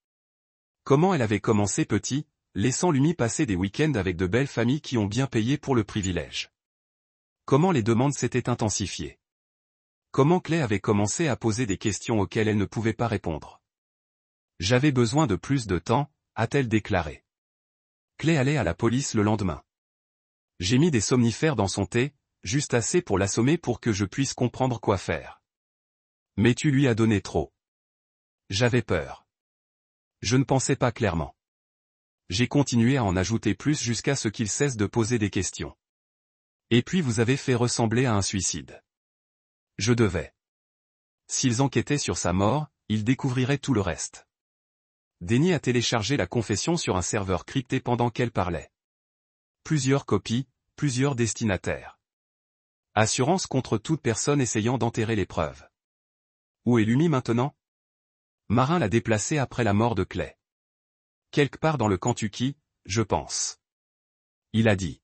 Comment elle avait commencé petit, laissant Lumi passer des week-ends avec de belles familles qui ont bien payé pour le privilège. Comment les demandes s'étaient intensifiées. Comment Clay avait commencé à poser des questions auxquelles elle ne pouvait pas répondre. J'avais besoin de plus de temps, a-t-elle déclaré. Clay allait à la police le lendemain. J'ai mis des somnifères dans son thé, juste assez pour l'assommer pour que je puisse comprendre quoi faire. Mais tu lui as donné trop. J'avais peur. Je ne pensais pas clairement. J'ai continué à en ajouter plus jusqu'à ce qu'il cesse de poser des questions. Et puis vous avez fait ressembler à un suicide. Je devais. S'ils enquêtaient sur sa mort, ils découvriraient tout le reste. Denny a téléchargé la confession sur un serveur crypté pendant qu'elle parlait. Plusieurs copies, plusieurs destinataires. Assurance contre toute personne essayant d'enterrer les preuves. Où est Lumi maintenant? Marin l'a déplacé après la mort de Clay. Quelque part dans le Kentucky, je pense. Il a dit.